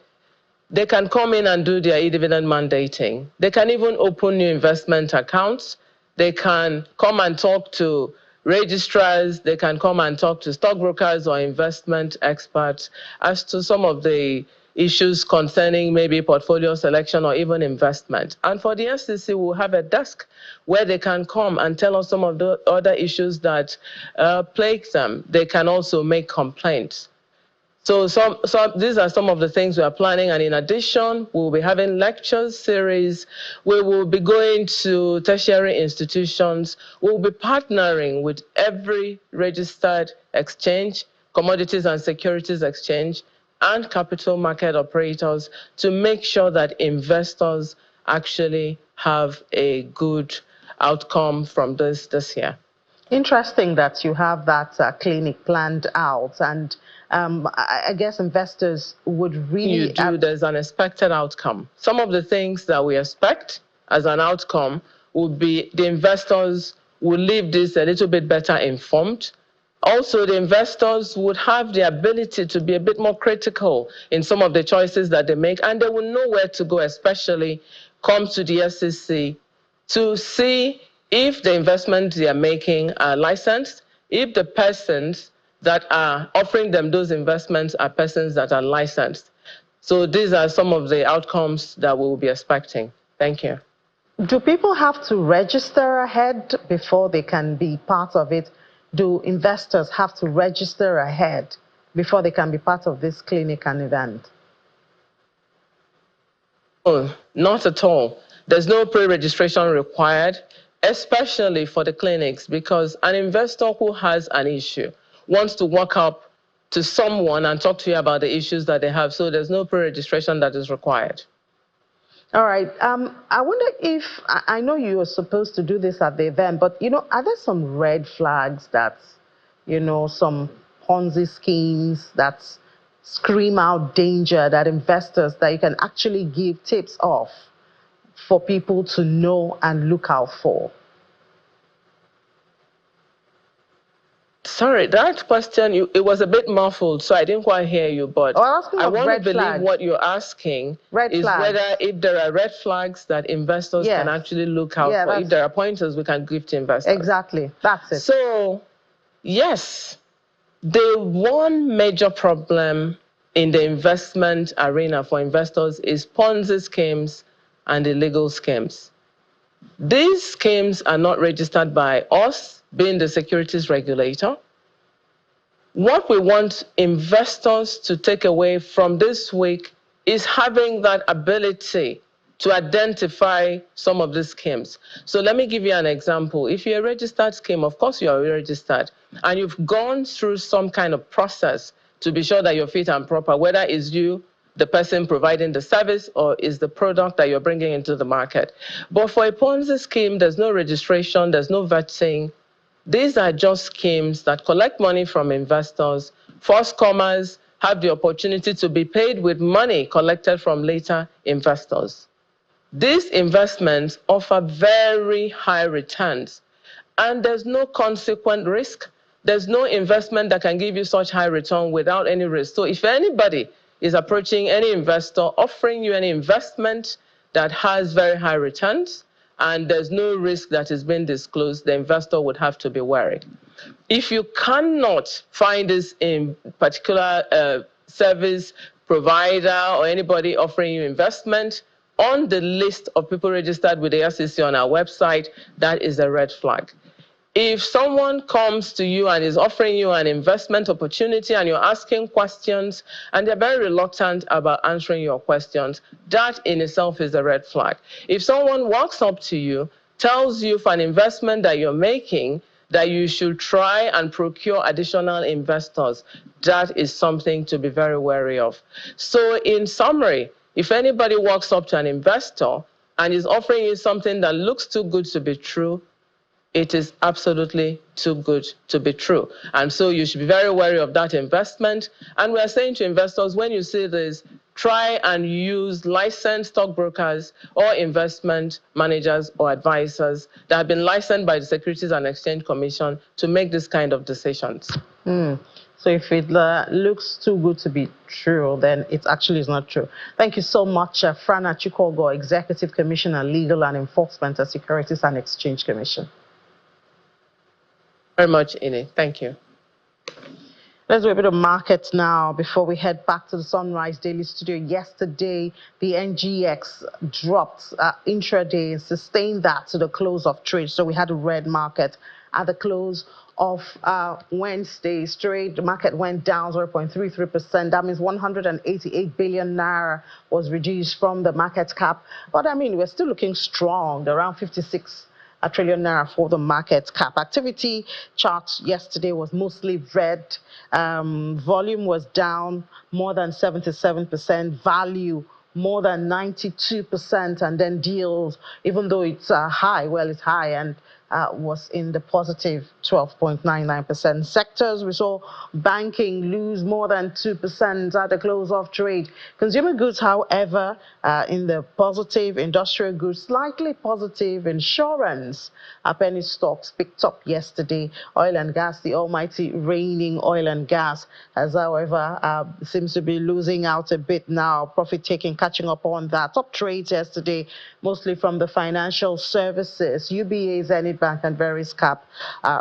They can come in and do their e-dividend mandating. They can even open new investment accounts. They can come and talk to registrars. They can come and talk to stockbrokers or investment experts as to some of the issues concerning maybe portfolio selection or even investment. And for the SEC, we'll have a desk where they can come and tell us some of the other issues that plague them. They can also make complaints. So these are some of the things we are planning. And in addition, we'll be having lectures series. We will be going to tertiary institutions. We'll be partnering with every registered exchange, commodities and securities exchange, and capital market operators to make sure that investors actually have a good outcome from this year. Interesting that you have that clinic planned out, and I guess investors would really... There's an expected outcome. Some of the things that we expect as an outcome would be the investors will leave this a little bit better informed. Also, the investors would have the ability to be a bit more critical in some of the choices that they make, and they will know where to go, especially come to the SEC to see if the investments they are making are licensed, if the persons that are offering them those investments are persons that are licensed. So these are some of the outcomes that we will be expecting. Thank you. Do people have to register ahead before they can be part of it? Do investors have to register ahead before they can be part of this clinic and event? Oh, not at all. There's no pre-registration required, especially for the clinics, because an investor who has an issue wants to walk up to someone and talk to you about the issues that they have. So there's no pre-registration that is required. All right. I wonder if, I know you are supposed to do this at the event, but, are there some red flags that, some Ponzi schemes that scream out danger that investors that you can actually give tips of for people to know and look out for? Sorry, that question, it was a bit muffled, so I didn't quite hear you, but I want to believe what you're asking is whether if there are red flags that investors can actually look out for, if there are pointers we can give to investors. Exactly, that's it. So, yes, the one major problem in the investment arena for investors is Ponzi schemes and illegal schemes. These schemes are not registered by us, being the securities regulator. What we want investors to take away from this week is having that ability to identify some of these schemes. So let me give you an example. If you're a registered scheme, of course you are registered, and you've gone through some kind of process to be sure that you're fit and proper, whether it's you, the person providing the service, or is the product that you're bringing into the market. But for a Ponzi scheme, there's no registration, there's no vetting. These are just schemes that collect money from investors. First comers have the opportunity to be paid with money collected from later investors. These investments offer very high returns, and there's no consequent risk. There's no investment that can give you such high return without any risk. So if anybody is approaching any investor, offering you any investment that has very high returns, and there's no risk that is being disclosed, the investor would have to be wary. If you cannot find this in particular service provider or anybody offering you investment on the list of people registered with the SEC on our website, that is a red flag. If someone comes to you and is offering you an investment opportunity and you're asking questions and they're very reluctant about answering your questions, that in itself is a red flag. If someone walks up to you, tells you for an investment that you're making that you should try and procure additional investors, that is something to be very wary of. So in summary, if anybody walks up to an investor and is offering you something that looks too good to be true, it is absolutely too good to be true. And so you should be very wary of that investment. And we are saying to investors, when you see this, try and use licensed stockbrokers or investment managers or advisors that have been licensed by the Securities and Exchange Commission to make this kind of decisions. So if it looks too good to be true, then it actually is not true. Thank you so much, Frana Chikogo, Executive Commissioner, Legal and Enforcement at Securities and Exchange Commission. Very much, Ini. Thank you. Let's do a bit of markets now before we head back to the Sunrise Daily Studio. Yesterday, the NGX dropped intraday and sustained that to the close of trade. So we had a red market at the close of Wednesday's trade. The market went down 0.33%. That means 188 billion naira was reduced from the market cap. But I mean, we're still looking strong, around 56 a trillion naira for the market cap. Activity chart yesterday was mostly red. Volume was down more than 77%. Value more than 92%. And then deals, even though it's high, well, it's high and was in the positive 12.99%. Sectors, we saw banking lose more than 2% at the close of trade. Consumer goods, however, in the positive. Industrial goods, slightly positive. Insurance, penny stocks picked up yesterday. Oil and gas, the almighty reigning oil and gas, has, however, seems to be losing out a bit now. Profit taking, catching up on that. Top trades yesterday, mostly from the financial services, UBA, Zenith Bank, and Veriscap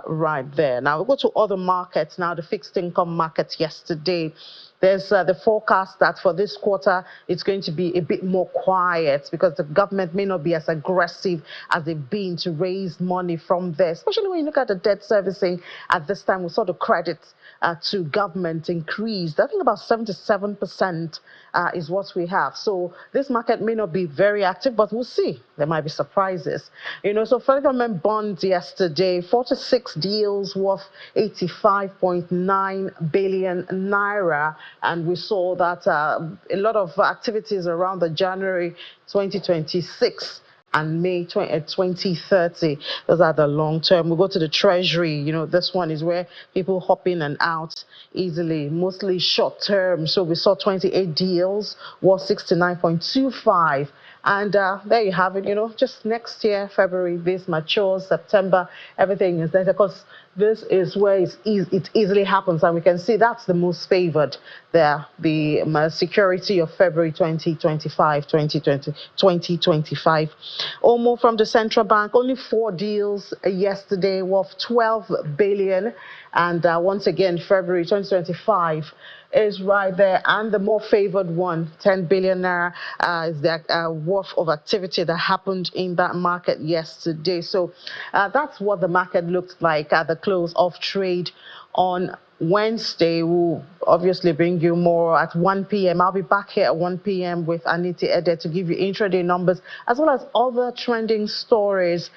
right there. Now we go to other markets now. The fixed income market yesterday There's the forecast that for this quarter, it's going to be a bit more quiet because the government may not be as aggressive as they've been to raise money from there, especially when you look at the debt servicing at this time. We saw the credit to government increased. I think about 77% is what we have. So this market may not be very active, but we'll see. There might be surprises. So federal government bonds yesterday, 46 deals worth 85.9 billion naira. And we saw that a lot of activities around the January 2026 and May 2030. Those are the long term. We go to the Treasury. This one is where people hop in and out easily, mostly short term. So we saw 28 deals worth 69.25. And there you have it. Just next year, February, this matures, September, everything is there. Because this is where it easily happens. And we can see that's the most favored there, the security of February 2025. Omo from the central bank, only 4 deals yesterday worth 12 billion. And once again, February 2025 is right there. And the more favored one, 10 billion naira, is the worth of activity that happened in that market yesterday. So that's what the market looked like at the close of trade on Wednesday. We'll obviously bring you more at 1 p.m. I'll be back here at 1 p.m. with Aniti Ede to give you intraday numbers as well as other trending stories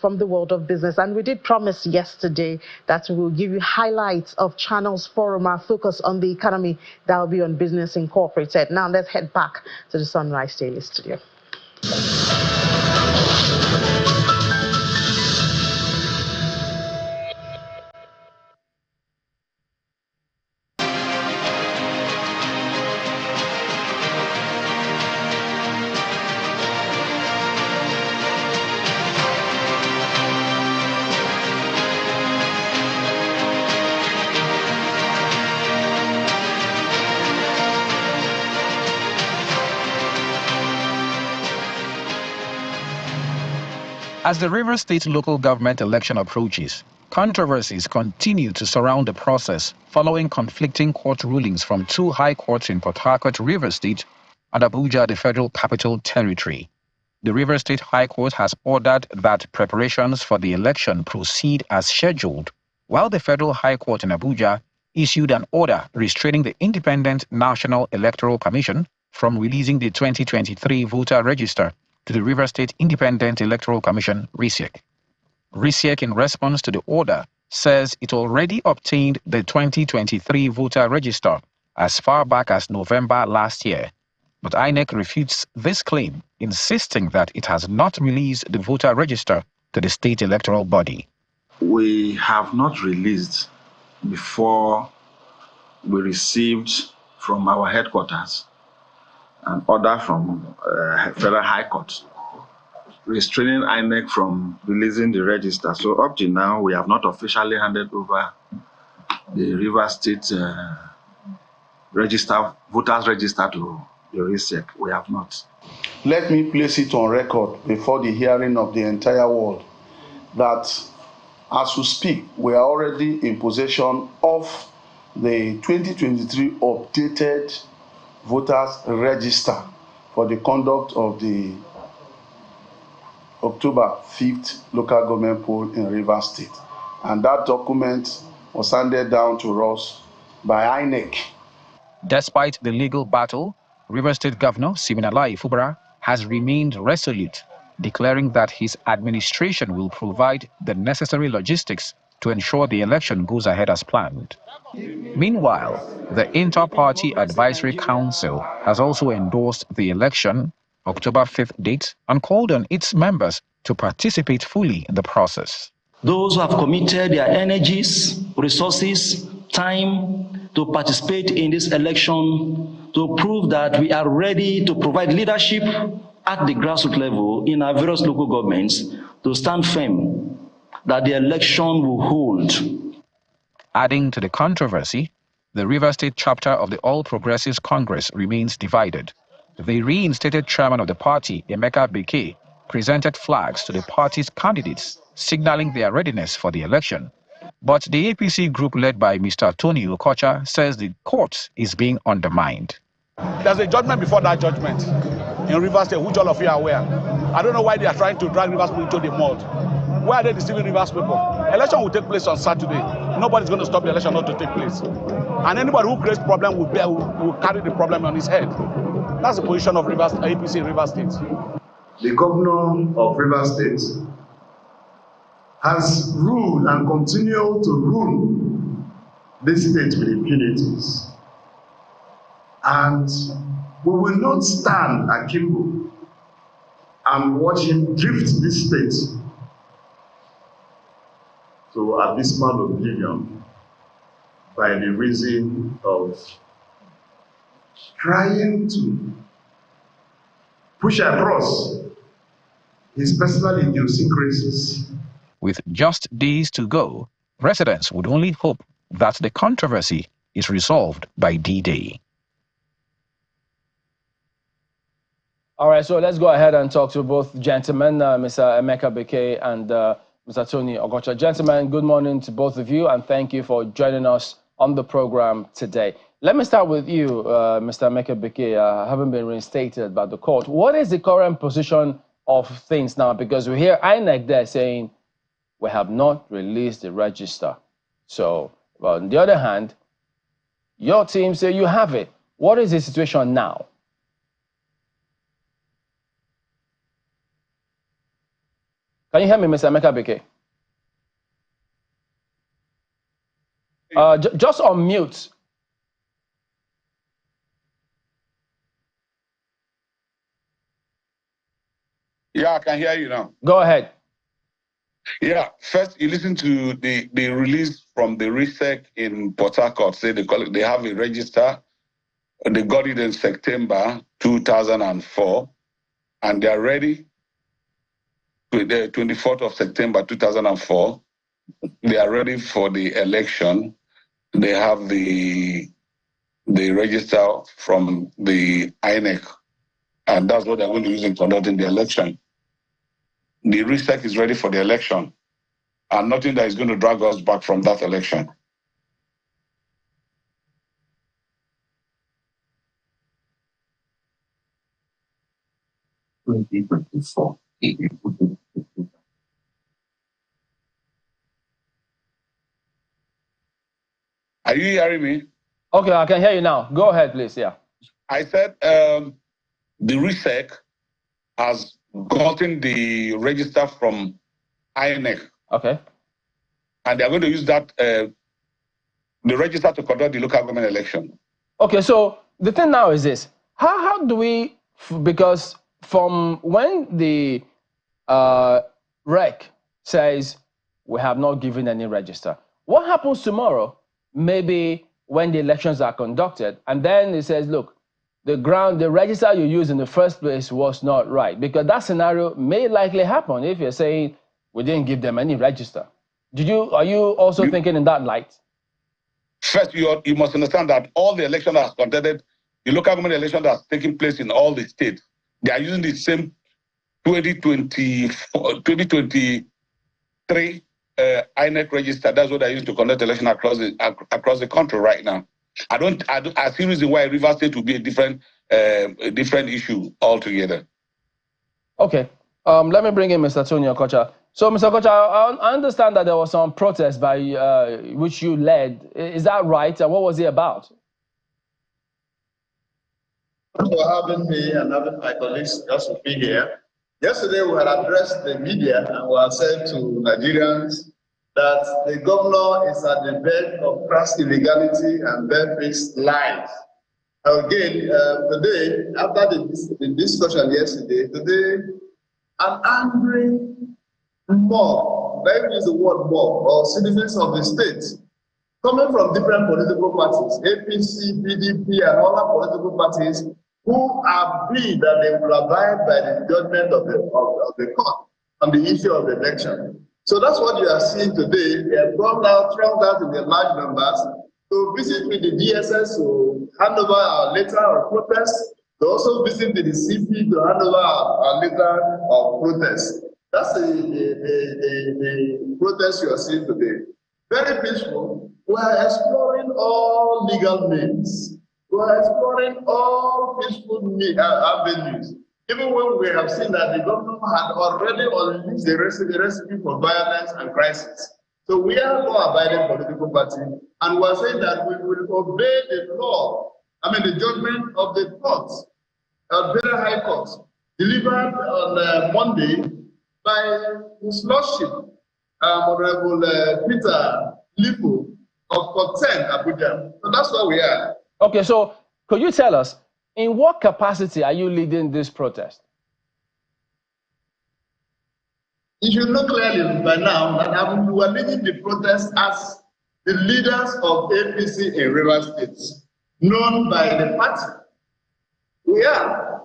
from the world of business. And we did promise yesterday that we'll give you highlights of Channel's forum, our focus on the economy that will be on Business Incorporated. Now let's head back to the Sunrise Daily studio. As the Rivers State local government election approaches, controversies continue to surround the process following conflicting court rulings from 2 high courts in Port Harcourt, Rivers State, and Abuja, the Federal Capital Territory. The Rivers State High Court has ordered that preparations for the election proceed as scheduled, while the Federal High Court in Abuja issued an order restraining the Independent National Electoral Commission from releasing the 2023 voter register to the Rivers State Independent Electoral Commission, RISEC. RISEC, in response to the order, says it already obtained the 2023 voter register as far back as November last year. But INEC refutes this claim, insisting that it has not released the voter register to the state electoral body. We have not released before we received from our headquarters an order from Federal High Court restraining INEC from releasing the register. So up to now, we have not officially handed over the Rivers State voters register to the RISEC. We have not. Let me place it on record before the hearing of the entire world that as we speak, we are already in possession of the 2023 updated voters register for the conduct of the October 5th local government poll in Rivers State. And that document was handed down to us by INEC. Despite the legal battle, Rivers State Governor Siminalayi Fubara has remained resolute, declaring that his administration will provide the necessary logistics to ensure the election goes ahead as planned. Meanwhile, the Inter-Party Advisory Council has also endorsed the election, October 5th date, and called on its members to participate fully in the process. Those who have committed their energies, resources, time to participate in this election to prove that we are ready to provide leadership at the grassroots level in our various local governments to stand firm that the election will hold. Adding to the controversy, the Rivers State chapter of the All Progressives Congress remains divided. The reinstated chairman of the party, Emeka Beke, presented flags to the party's candidates, signaling their readiness for the election. But the APC group led by Mr. Tony Okocha says the court is being undermined. There's a judgment before that judgment in Rivers State, which all of you are aware. I don't know why they are trying to drag Rivers people into the mud. Why are they deceiving Rivers people? Election will take place on Saturday. Nobody's going to stop the election not to take place. And anybody who creates problem will carry the problem on his head. That's the position of APC in Rivers State. The governor of Rivers State has ruled and continue to rule this state with impunities. And we will not stand akimbo and watch him drift this state to abysmal oblivion by the reason of trying to push across his personal idiosyncrasies. With just days to go, residents would only hope that the controversy is resolved by D-Day. All right, so let's go ahead and talk to both gentlemen, Mr. Emeka Bekay and Mr. Tony Okocha. Gentlemen, good morning to both of you, and thank you for joining us on the program today. Let me start with you, Mr. Emeka Bekay, having been reinstated by the court. What is the current position of things now? Because we hear INEC there saying we have not released the register. So, well, on the other hand, your team say you have it. What is the situation now? Can you hear me, Mr. Emeka Bekay? Just on mute. Yeah, I can hear you now. Go ahead. Yeah, first you listen to the release from the RISEC in Port Harcourt. Say they have a register. They got it in September 2004, and they are ready. The 24th of September 2004, they are ready for the election. They have the register from the INEC, and that's what they're going to use in conducting the election. The RISEC is ready for the election, and nothing that is going to drag us back from that election. Are you hearing me? Okay, I can hear you now. Go ahead, please. Yeah. I said the RISEC has gotten the register from INEC. Okay. And they are going to use that the register to conduct the local government election. Okay, so the thing now is this: how do we? Because from when the REC says we have not given any register, what happens tomorrow? Maybe when the elections are conducted, and then it says, look, the register you used in the first place was not right, because that scenario may likely happen if you're saying we didn't give them any register. Are you also thinking in that light? First, you must understand that all the elections that are conducted, the local government election that's taking place in all the states, they are using the same 2023 INEC register. That's what I use to conduct election across the country right now. I see reason why Rivers State will be a different issue altogether. Okay. Let me bring in Mr. Tony Okocha. So, Mr. Okocha, I understand that there was some protest by which you led. Is that right? And what was it about? Thanks for having me and having my colleagues just to be here. Yesterday, we had addressed the media and we had said to Nigerians that the governor is at the bed of crass illegality and barefaced lies. Again, today, after the discussion yesterday, today, an angry mob, let me use the word mob, or citizens of the state, coming from different political parties, APC, PDP, and other political parties, who have agreed that they will abide by the judgment of the court on the issue of the election. So that's what you are seeing today. They have thronged out in their large numbers to visit with the DSS to hand over our letter of protest, to also visit with the CP to hand over our letter of protest. That's the protest you are seeing today. very peaceful. We are exploring all legal means. We are exploring all peaceful avenues. Even when we have seen that the government had already unleashed the recipe for violence and crisis. So we are a law-abiding political party, and we are saying that we will obey the law, the judgment of the courts, very high courts, delivered on Monday by His Lordship, Honorable Peter Lipo of Court 10, Abuja. So that's where we are. Okay, so could you tell us, in what capacity are you leading this protest? You should know clearly by now that we are leading the protest as the leaders of APC in Rivers State, known by the party. We are.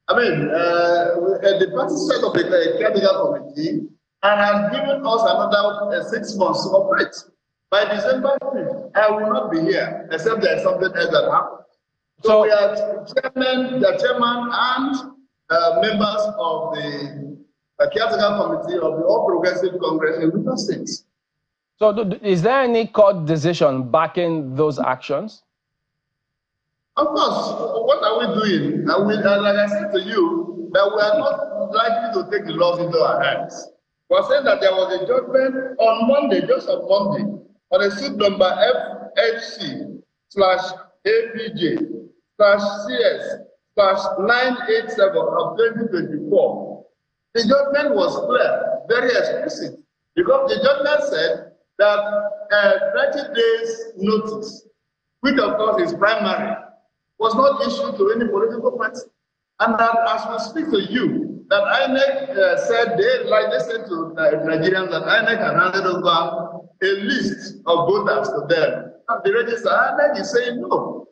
The party set up a critical committee and has given us another 6 months to operate. By December 5th, I will not be here, except there is something else that happened. So we are the chairman and members of the caretaker committee of the All Progressive Congress in Rivers State. So is there any court decision backing those actions? Of course. What are we doing? Like I said to you, that we are not likely to take the laws into our hands. We are saying that there was a judgment on Monday, just on Monday, on a suit number FHC/APJ/CS/987 of 2024. The judgment was clear, very explicit, because the judgment said that 30 days notice, which of course is primary, was not issued to any political party. And that as we speak to you, that INEC said they said to Nigerians that INEC had handed over a list of voters to them. And the register, INEC is saying no.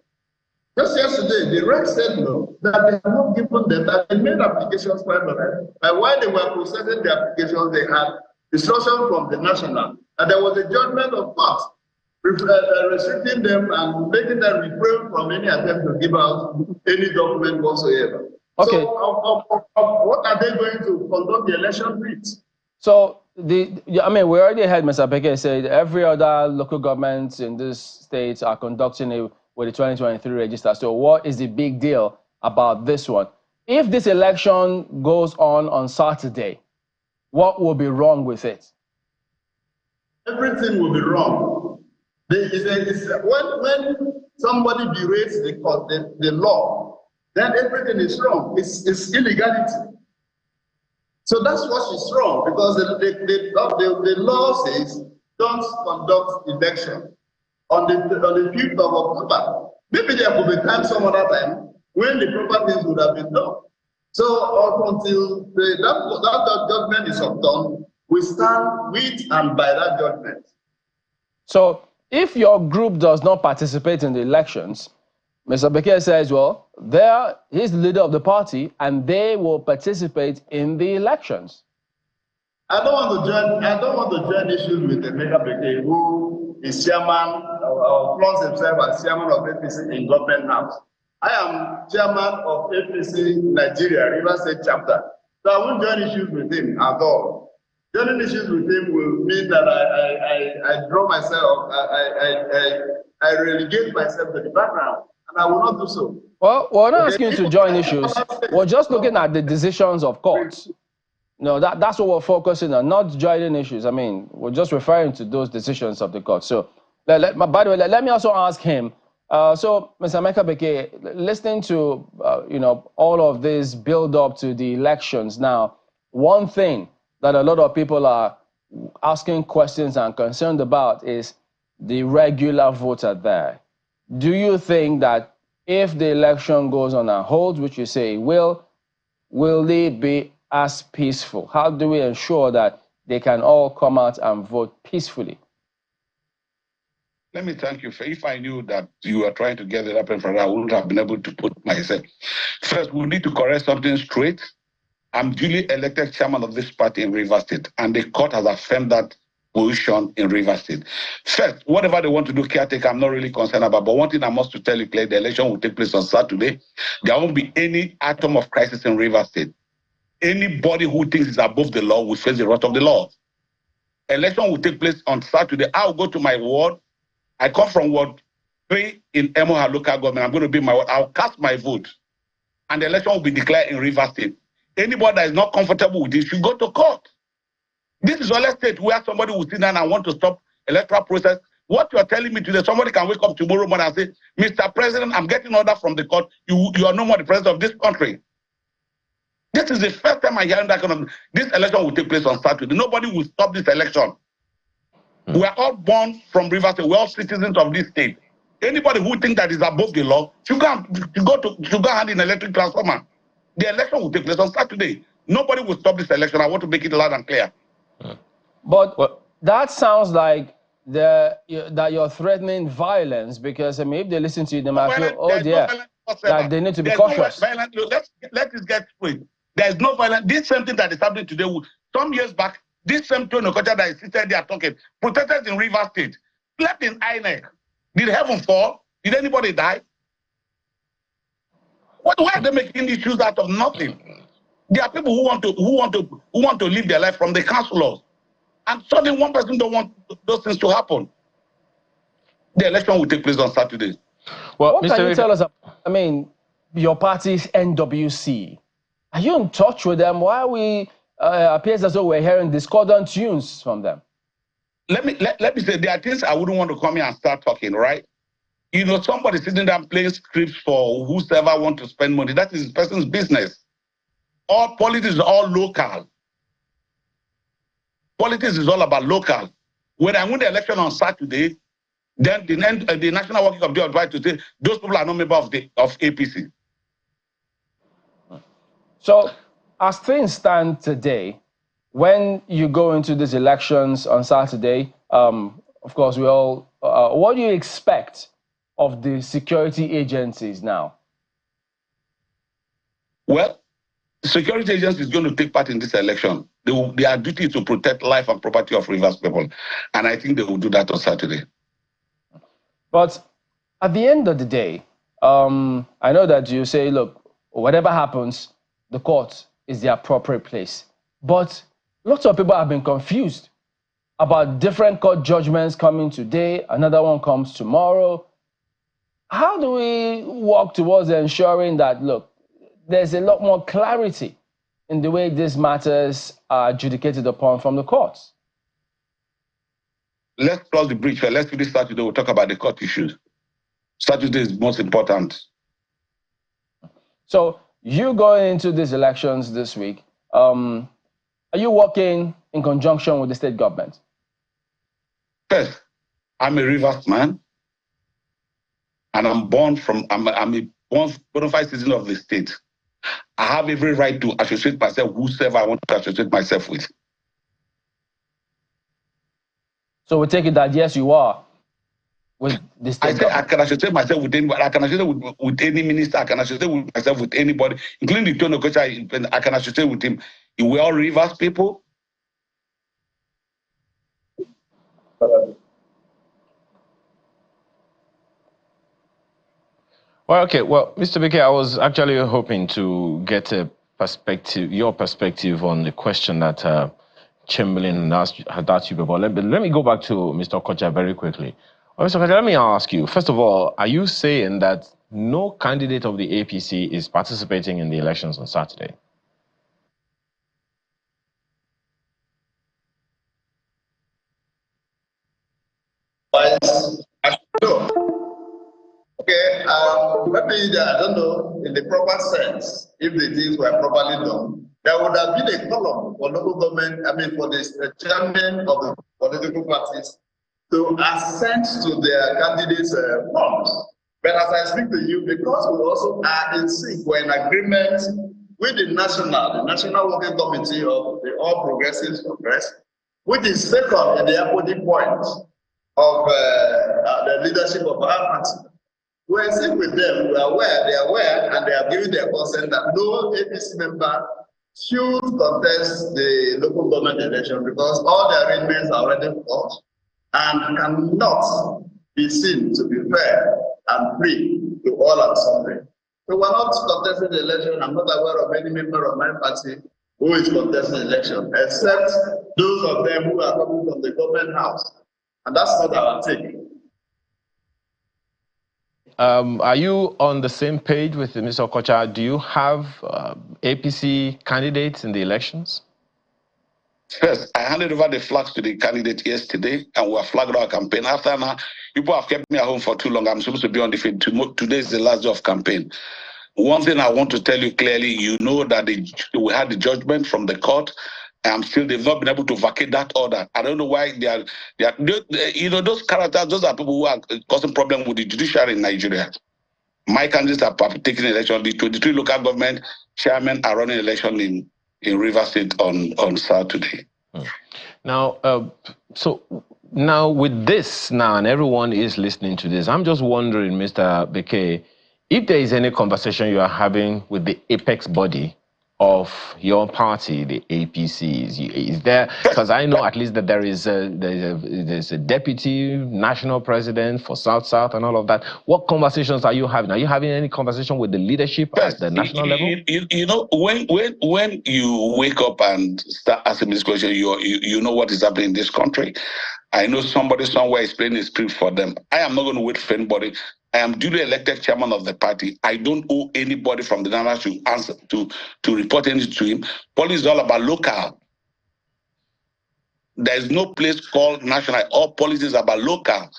Just yesterday, the REC said no, that they have not given them, that they made applications primarily. And while they were processing the applications, they had instruction from the national. And there was a judgment of court restricting them and making them refrain from any attempt to give out any document whatsoever. Okay. So, what are they going to conduct the election with? So, we already heard Mr. Beke say every other local government in this state are conducting it with the 2023 register. So, what is the big deal about this one? If this election goes on Saturday, what will be wrong with it? Everything will be wrong. When somebody berates the law, then everything is wrong. It's illegality. So that's what is wrong, because the law says don't conduct election on the 5th of October. Maybe there could be time some other time when the proper things would have been done. So until that judgment is updone, we stand with and by that judgment. So if your group does not participate in the elections, Mr. Beke says, well, he's the leader of the party and they will participate in the elections. I don't want to join issues with Mr. Beke, who is chairman or flaunts himself as chairman of APC in government house. I am chairman of APC Nigeria, Rivers State chapter. So I won't join issues with him at all. Joining issues with him will mean that I draw myself, I relegate myself to the background, and I will not do so. Well, we're not asking you to join issues. We're just looking at the decisions of courts. No, that's what we're focusing on, not joining issues. We're just referring to those decisions of the court. So, by the way, let me also ask him. So, Mr. Emeka Beke, listening to all of this build up to the elections now, one thing that a lot of people are asking questions and concerned about is the regular voter there. Do you think that if the election goes on a hold, which you say will it be as peaceful? How do we ensure that they can all come out and vote peacefully? Let me thank you. If I knew that you were trying to get it up in front, I wouldn't have been able to put myself. First, we need to correct something straight. I'm duly elected chairman of this party in Rivers State, and the court has affirmed that position in Rivers State. First, whatever they want to do, caretaker, I'm not really concerned about. But one thing I must tell you clearly, the election will take place on Saturday. There won't be any atom of crisis in Rivers State. Anybody who thinks is above the law will face the wrath of the law. election will take place on Saturday. I'll go to my ward. I come from Ward 3 in Emoha local government. I'm going to be my ward. I'll cast my vote. And the election will be declared in Rivers State. Anybody that is not comfortable with this should go to court. This is a state where somebody will sit down and want to stop electoral process. What you're telling me today, somebody can wake up tomorrow morning and say, Mr. President, I'm getting order from the court. You are no more the president of this country. This is the first time I hear that kind of, this election will take place on Saturday. Nobody will stop this election. We are all born from Rivers State. We're all citizens of this state. Anybody who thinks that is above the law should go hand in electric transformer. The election will take place on Saturday. Nobody will stop this election. I want to make it loud and clear. But that sounds like that you're threatening violence, because I mean, if they listen to you, they might feel, oh dear, that they need to be cautious. Let us get straight. There is no violence. This same thing that is happening today, some years back, this same Tony Okocha that is sitting there talking, protested in Rivers State, slept in INEC. Did heaven fall? Did anybody die? Why are they making issues out of nothing? There are people who want to live their life from the councillors. And suddenly one person don't want those things to happen. The election will take place on Saturday. Well, what can you tell us? I mean, your party's NWC. Are you in touch with them? Why appears as though we're hearing discordant tunes from them? Let me say, there are things I wouldn't want to come here and start talking, right? You know, somebody sitting there playing scripts for whoever want to spend money. That is the person's business. All politics is all local. Politics is all about local. When I win the election on Saturday, then the National Working Committee advised to say those people are not members of APC. So, as things stand today, when you go into these elections on Saturday, of course, we all, what do you expect of the security agencies now? Well, the security agency is going to take part in this election. Their duty is to protect life and property of Rivers people. And I think they will do that on Saturday. But at the end of the day, I know that you say, look, whatever happens, the court is the appropriate place. But lots of people have been confused about different court judgments coming today, another one comes tomorrow. How do we work towards ensuring that, look, there's a lot more clarity in the way these matters are adjudicated upon from the courts? Let's cross the bridge. Let's do this Saturday. We'll talk about the court issues. Saturday is most important. So you going into these elections this week, are you working in conjunction with the state government? Yes, I'm a Rivers man, and I'm a bona fide citizen of the state. I have every right to associate myself with whoever I want to associate myself with. So we take it that yes, you are with the state government. I can associate myself with anybody. I can associate with any minister. I can associate myself with anybody, including the Tony Okocha. I can associate with him. We all Rivers people. Well, okay. Well, Mr. Bike, I was actually hoping to get your perspective on the question that Chamberlain had asked you before. Let me go back to Mr. Okocha very quickly. Mr. Okocha, let me ask you, first of all, are you saying that no candidate of the APC is participating in the elections on Saturday? Okay, maybe I don't know, in the proper sense, if the things were properly done, there would have been a column for local government, for the chairman of the political parties to assent to their candidates' forms. But as I speak to you, because we also are in sync, we're in agreement with the National Working Committee of the All Progressives Congress, which is second in the opposite point of the leadership of our party. We're in sync with them, they are aware, and they have given their consent that no APC member should contest the local government election because all the arrangements are already fought and cannot be seen to be fair and free to all and sundry. So we're not contesting the election. I'm not aware of any member of my party who is contesting the election, except those of them who are coming from the government house. And that's not our take. Are you on the same page with Mr. Okocha? Do you have APC candidates in the elections? First, I handed over the flags to the candidate yesterday, and we have flagged our campaign. After now, people have kept me at home for too long. I'm supposed to be on the field. Today is the last day of campaign. One thing I want to tell you clearly, you know that we had the judgment from the court. They've not been able to vacate that order. I don't know why they are those characters, those are people who are causing problems with the judiciary in Nigeria. My candidates are taking election. The 23 local government chairmen are running election in Rivers State on Saturday. Now, so now with this now, and everyone is listening to this, I'm just wondering, Mr. Bekay, if there is any conversation you are having with the apex body of your party, the APC, is there? Because I know at least that there's a deputy national president for South and all of that. What conversations are you having? Are you having any conversation with the leadership at the national level? You know, when you wake up and start asking this question, you know what is happening in this country. I know somebody somewhere is playing a script for them. I am not going to wait for anybody. I am duly elected chairman of the party. I don't owe anybody from the national to answer to report anything to him. Politics is all about local. There is no place called national. All politics is about local.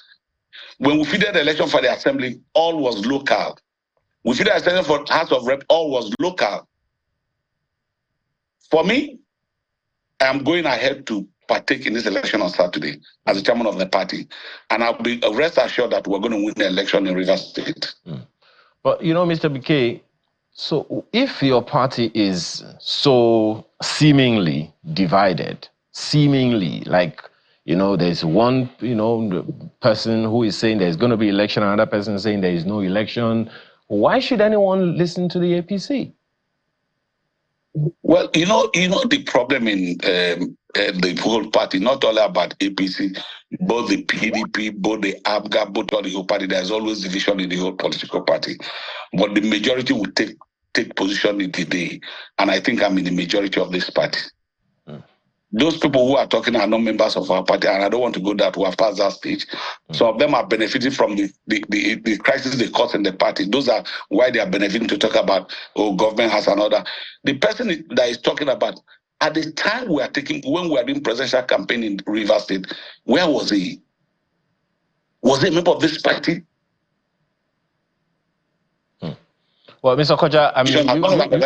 When we fielded the election for the assembly, all was local. We fielded the election for House of Rep, all was local. For me, I am going ahead to partake in this election on Saturday as the chairman of the party. And I'll be rest assured that we're going to win the election in Rivers State. But, you know, Mr. Bekay, so if your party is so seemingly divided, like, you know, there's one, person who is saying there's going to be election, another person saying there is no election, why should anyone listen to the APC? Well, you know the problem in the whole party, not only about APC, both the PDP, both the ABGA, both all the whole party, there's always division in the whole political party. But the majority will take position in the day. And I think I'm in the majority of this party. Those people who are talking are not members of our party, and I don't want to go that way past that stage. Some of them are benefiting from the crisis they caused in the party. Those are why they are benefiting to talk about, government has another. The person that is talking about, at the time when we are doing presidential campaign in Rivers State, where was he? Was he a member of this party? Well, Mr. Okocha, I mean,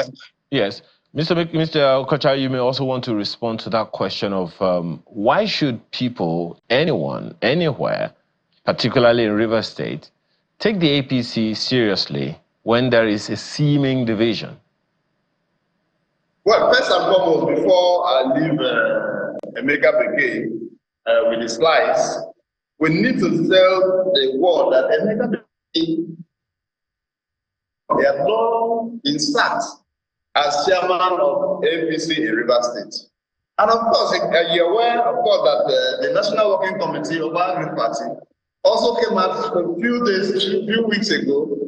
yes. Mr. Okocha, you may also want to respond to that question of why should people, anyone, anywhere, particularly in Rivers State, take the APC seriously when there is a seeming division? Well, first and foremost, before I leave Emeka Bekay with the slides, we need to tell the world that Emeka Bekay, they have long been sacked as chairman of APC in Rivers State. And of course, you're aware, of course, that the National Working Committee of our Green Party also came out a few weeks ago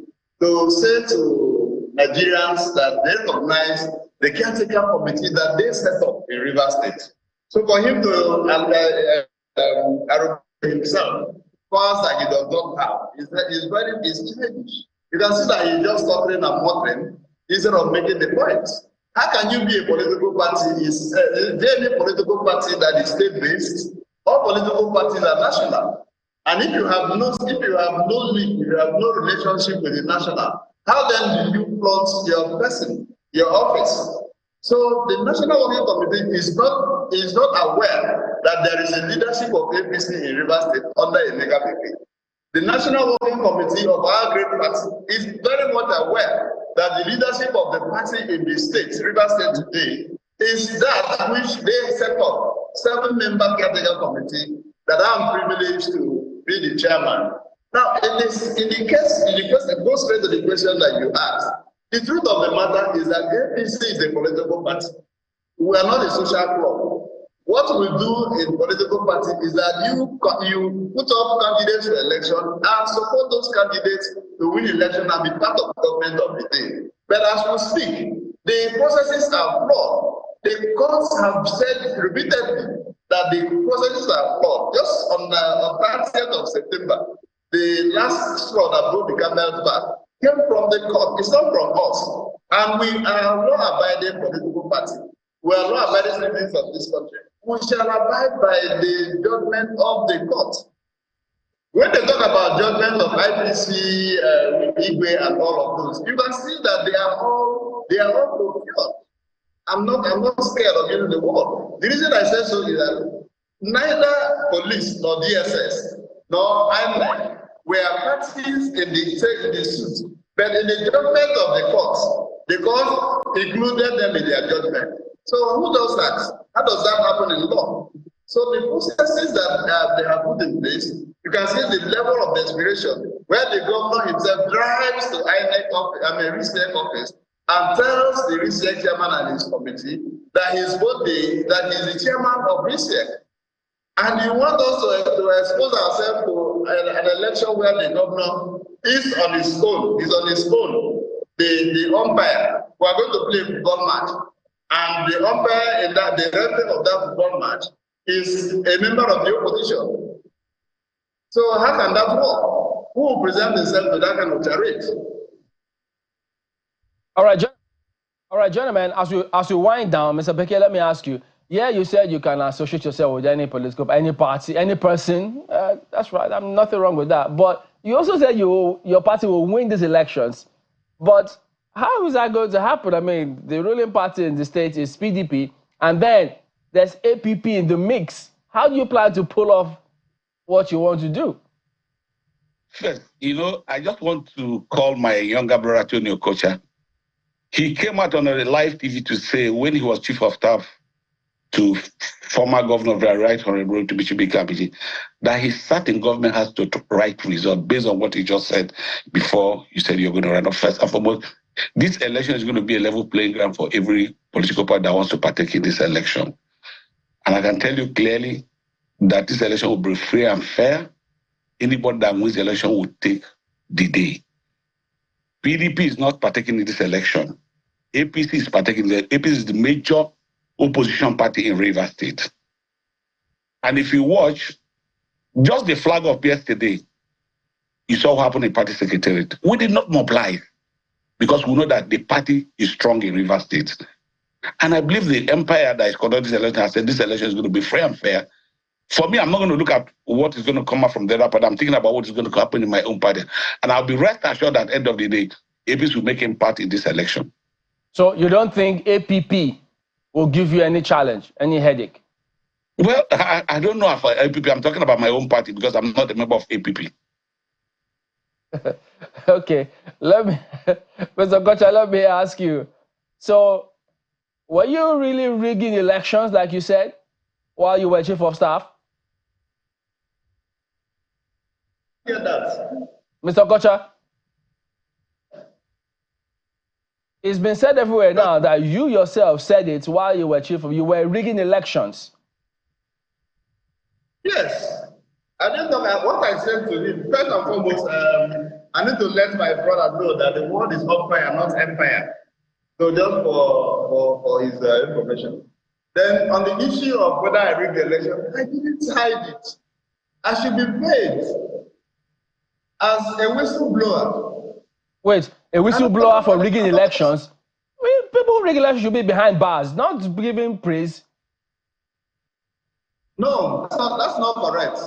to say to Nigerians that they recognize the caretaker committee that they set up in Rivers State. So for him to arrogate himself, powers that he does not have, is childish. You can see that he's just stuttering and muttering instead of making the point. How can you be a political party? Is there any political party that is state-based? All political parties are national. And if you have no link, if you have no relationship with the national, how then do you flaunt your person, your office? So the National Working Committee is not aware that there is a leadership of APC in Rivers State under Emeka Bekay. The National Working Committee of our great party is very much aware that the leadership of the party in the state, Rivers State today, is that which they set up, 7-member caretaker committee that I'm privileged to be the chairman. Now, in the case, it goes straight to the question that you asked. The truth of the matter is that APC is a political party. We are not a social club. What we do in political party is that you put up candidates for election and support those candidates to win election and be part of the government of the day. But as we speak, the processes are flawed. The courts have said repeatedly that the processes are flawed. Just on the 30th of September, the last straw that broke the camel's back came from the court. It's not from us. And we are law-abiding political party. We are law-abiding citizens of this country. We shall abide by the judgment of the court. When they talk about judgment of IPC, Igwe, and all of those, you can see that they are all procured. I'm not scared of using the word. The reason I say so is that neither police nor DSS nor INEC were parties in the suit, but in the judgment of the courts, the court included them in their judgment. So who does that? How does that happen in law? So the processes that they have put in place, you can see the level of desperation where the governor himself drives to RISEC office and tells the RISEC chairman and his committee that he's the chairman of RISEC. And you want us to expose ourselves to an election where the governor is on his own, the umpire, who are going to play a football match. And the umpire in that, the referee of that football match is a member of the opposition. So how can that work? Who will present himself to that kind of charade? All right, gentlemen, as you wind down, Mr. Beke, let me ask you. Yeah, you said you can associate yourself with any political, any party, any person. That's right. I'm nothing wrong with that. But you also said your party will win these elections. But how is that going to happen? I mean, the ruling party in the state is PDP, and then there's APP in the mix. How do you plan to pull off what you want to do? First, I just want to call my younger brother, Tony Okocha. He came out on a live TV to say when he was chief of staff to former governor of the Right Honorable to Bishop Kabiji, that his sat in government has to right result based on what he just said before you said you're going to run off. First and foremost, this election is going to be a level playing ground for every political party that wants to partake in this election. And I can tell you clearly that this election will be free and fair. Anybody that wins the election will take the day. PDP is not partaking in this election. APC is partaking. APC is the major opposition party in Rivers State. And if you watch, just the flag of yesterday, you saw what happened in party secretariat. We did not mobilize because we know that the party is strong in Rivers State. And I believe the empire that is conducting this election has said this election is going to be free and fair. For me, I'm not going to look at what is going to come out from the other party. I'm thinking about what is going to happen in my own party. And I'll be rest assured that at the end of the day, APC will make part in this election. So you don't think APP will give you any challenge, any headache? Well, I don't know if APP. I'm talking about my own party because I'm not a member of APP. Okay. Mr. Kocha, let me ask you. So were you really rigging elections, like you said, while you were chief of staff? Hear that. Mr. Kocha, it's been said everywhere now that you yourself said it while you were chief of, you were rigging elections. Yes. I didn't know what I said to him. First and foremost, I need to let my brother know that the word is umpire, not empire. So just for his information. Then on the issue of whether I rigged the election, I didn't hide it. I should be paid as a whistleblower. Wait, a whistleblower for rigging elections? People who rig elections should be behind bars, not giving praise. No, that's not correct.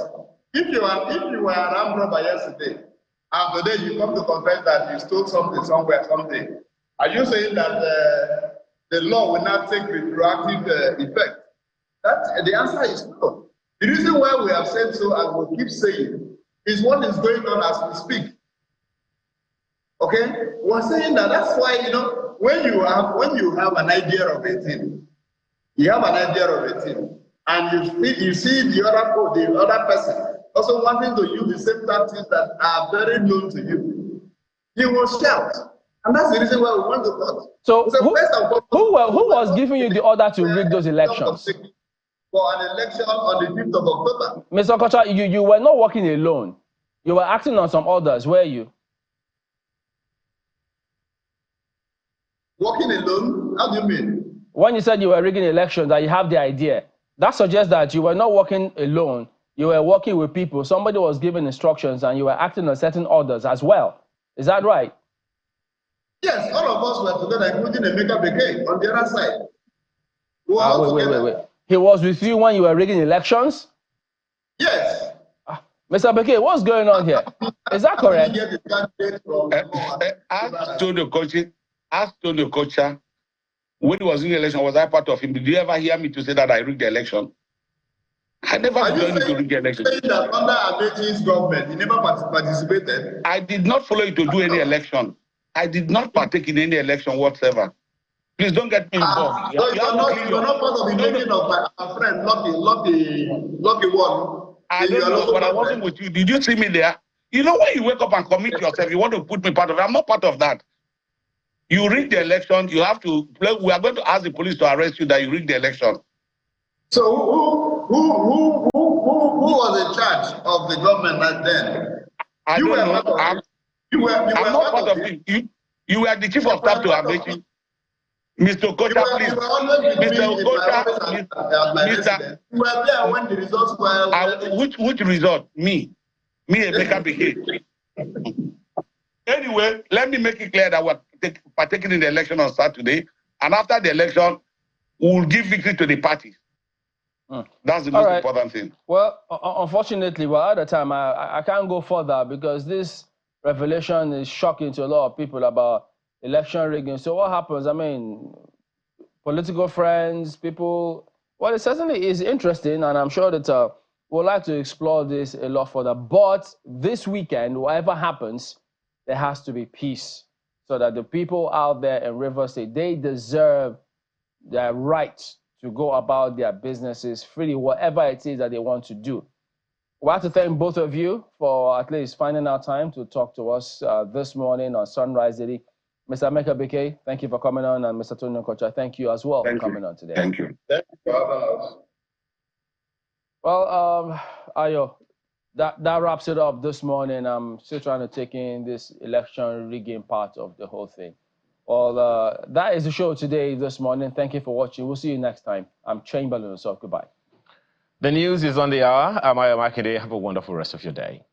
If you were an armed robber yesterday, and today you come to confess that you stole something somewhere, something, are you saying that the law will not take retroactive effect? The answer is no. The reason why we have said so and will keep saying is what is going on as we speak. Okay? We're saying that's why, when you have an idea of a thing, and you see the other person also wanting to use the same tactics that are very known to you, you will shout. And that's the reason why we want to vote. So who was giving you the order to rig those elections? For an election on the 5th of October. Mr. Kocha, you were not working alone. You were acting on some orders, were you? Working alone? How do you mean? when you said you were rigging elections, that you have the idea, that suggests that you were not working alone. You were working with people. Somebody was giving instructions and you were acting on certain orders as well. Is that right? Yes, all of us were together, including Emeka Bekay on the other side. Wait. He was with you when you were rigging elections? Yes. Mr. Bekay, what's going on here? Is that correct? Ask Tony Okocha, when he was in the election, was I part of him? Did you ever hear me to say that I rigged the election? I never joined to rig the election. Are you saying that under Amechi's government, you never participated? I did not follow you to do any election. I did not partake in any election whatsoever. Please don't get me involved. So you are not part of the making of my friend, Lucky One. I don't know, but I wasn't with you. Did you see me there? You know, when you wake up and commit yourself, you want to put me part of it. I'm not part of that. You rigged the election. You have to. We are going to ask the police to arrest you that you rigged the election. So who was in charge of the government back then? I don't know. I'm not part of it. You were the chief of staff to Amechi. Mr. Okocha, please. Mr. Okocha, you were there when the results were. Which result? Me, Emeka Bekay. Anyway, let me make it clear that we're partaking in the election on Saturday, and after the election, we'll give victory to the party. That's the most important thing. Well, unfortunately, we're out of time. I can't go further because this revelation is shocking to a lot of people about election rigging. So what happens? I mean, political friends, people, well, it certainly is interesting, and I'm sure that we'll like to explore this a lot further. But this weekend, whatever happens, there has to be peace so that the people out there in Rivers State, they deserve their right to go about their businesses freely, whatever it is that they want to do. We have to thank both of you for at least finding out time to talk to us this morning on Sunrise Daily. Mr. Emeka Bekay, thank you for coming on, and Mr. Tony Okocha, thank you as well for coming on today. Thank you. Thank you for us. Well, Ayo, that wraps it up this morning. I'm still trying to take in this election rigging part of the whole thing. Well, that is the show today, this morning. Thank you for watching. We'll see you next time. I'm Chamberlain, so goodbye. The news is on the hour. I'm Ayo Makinde. Have a wonderful rest of your day.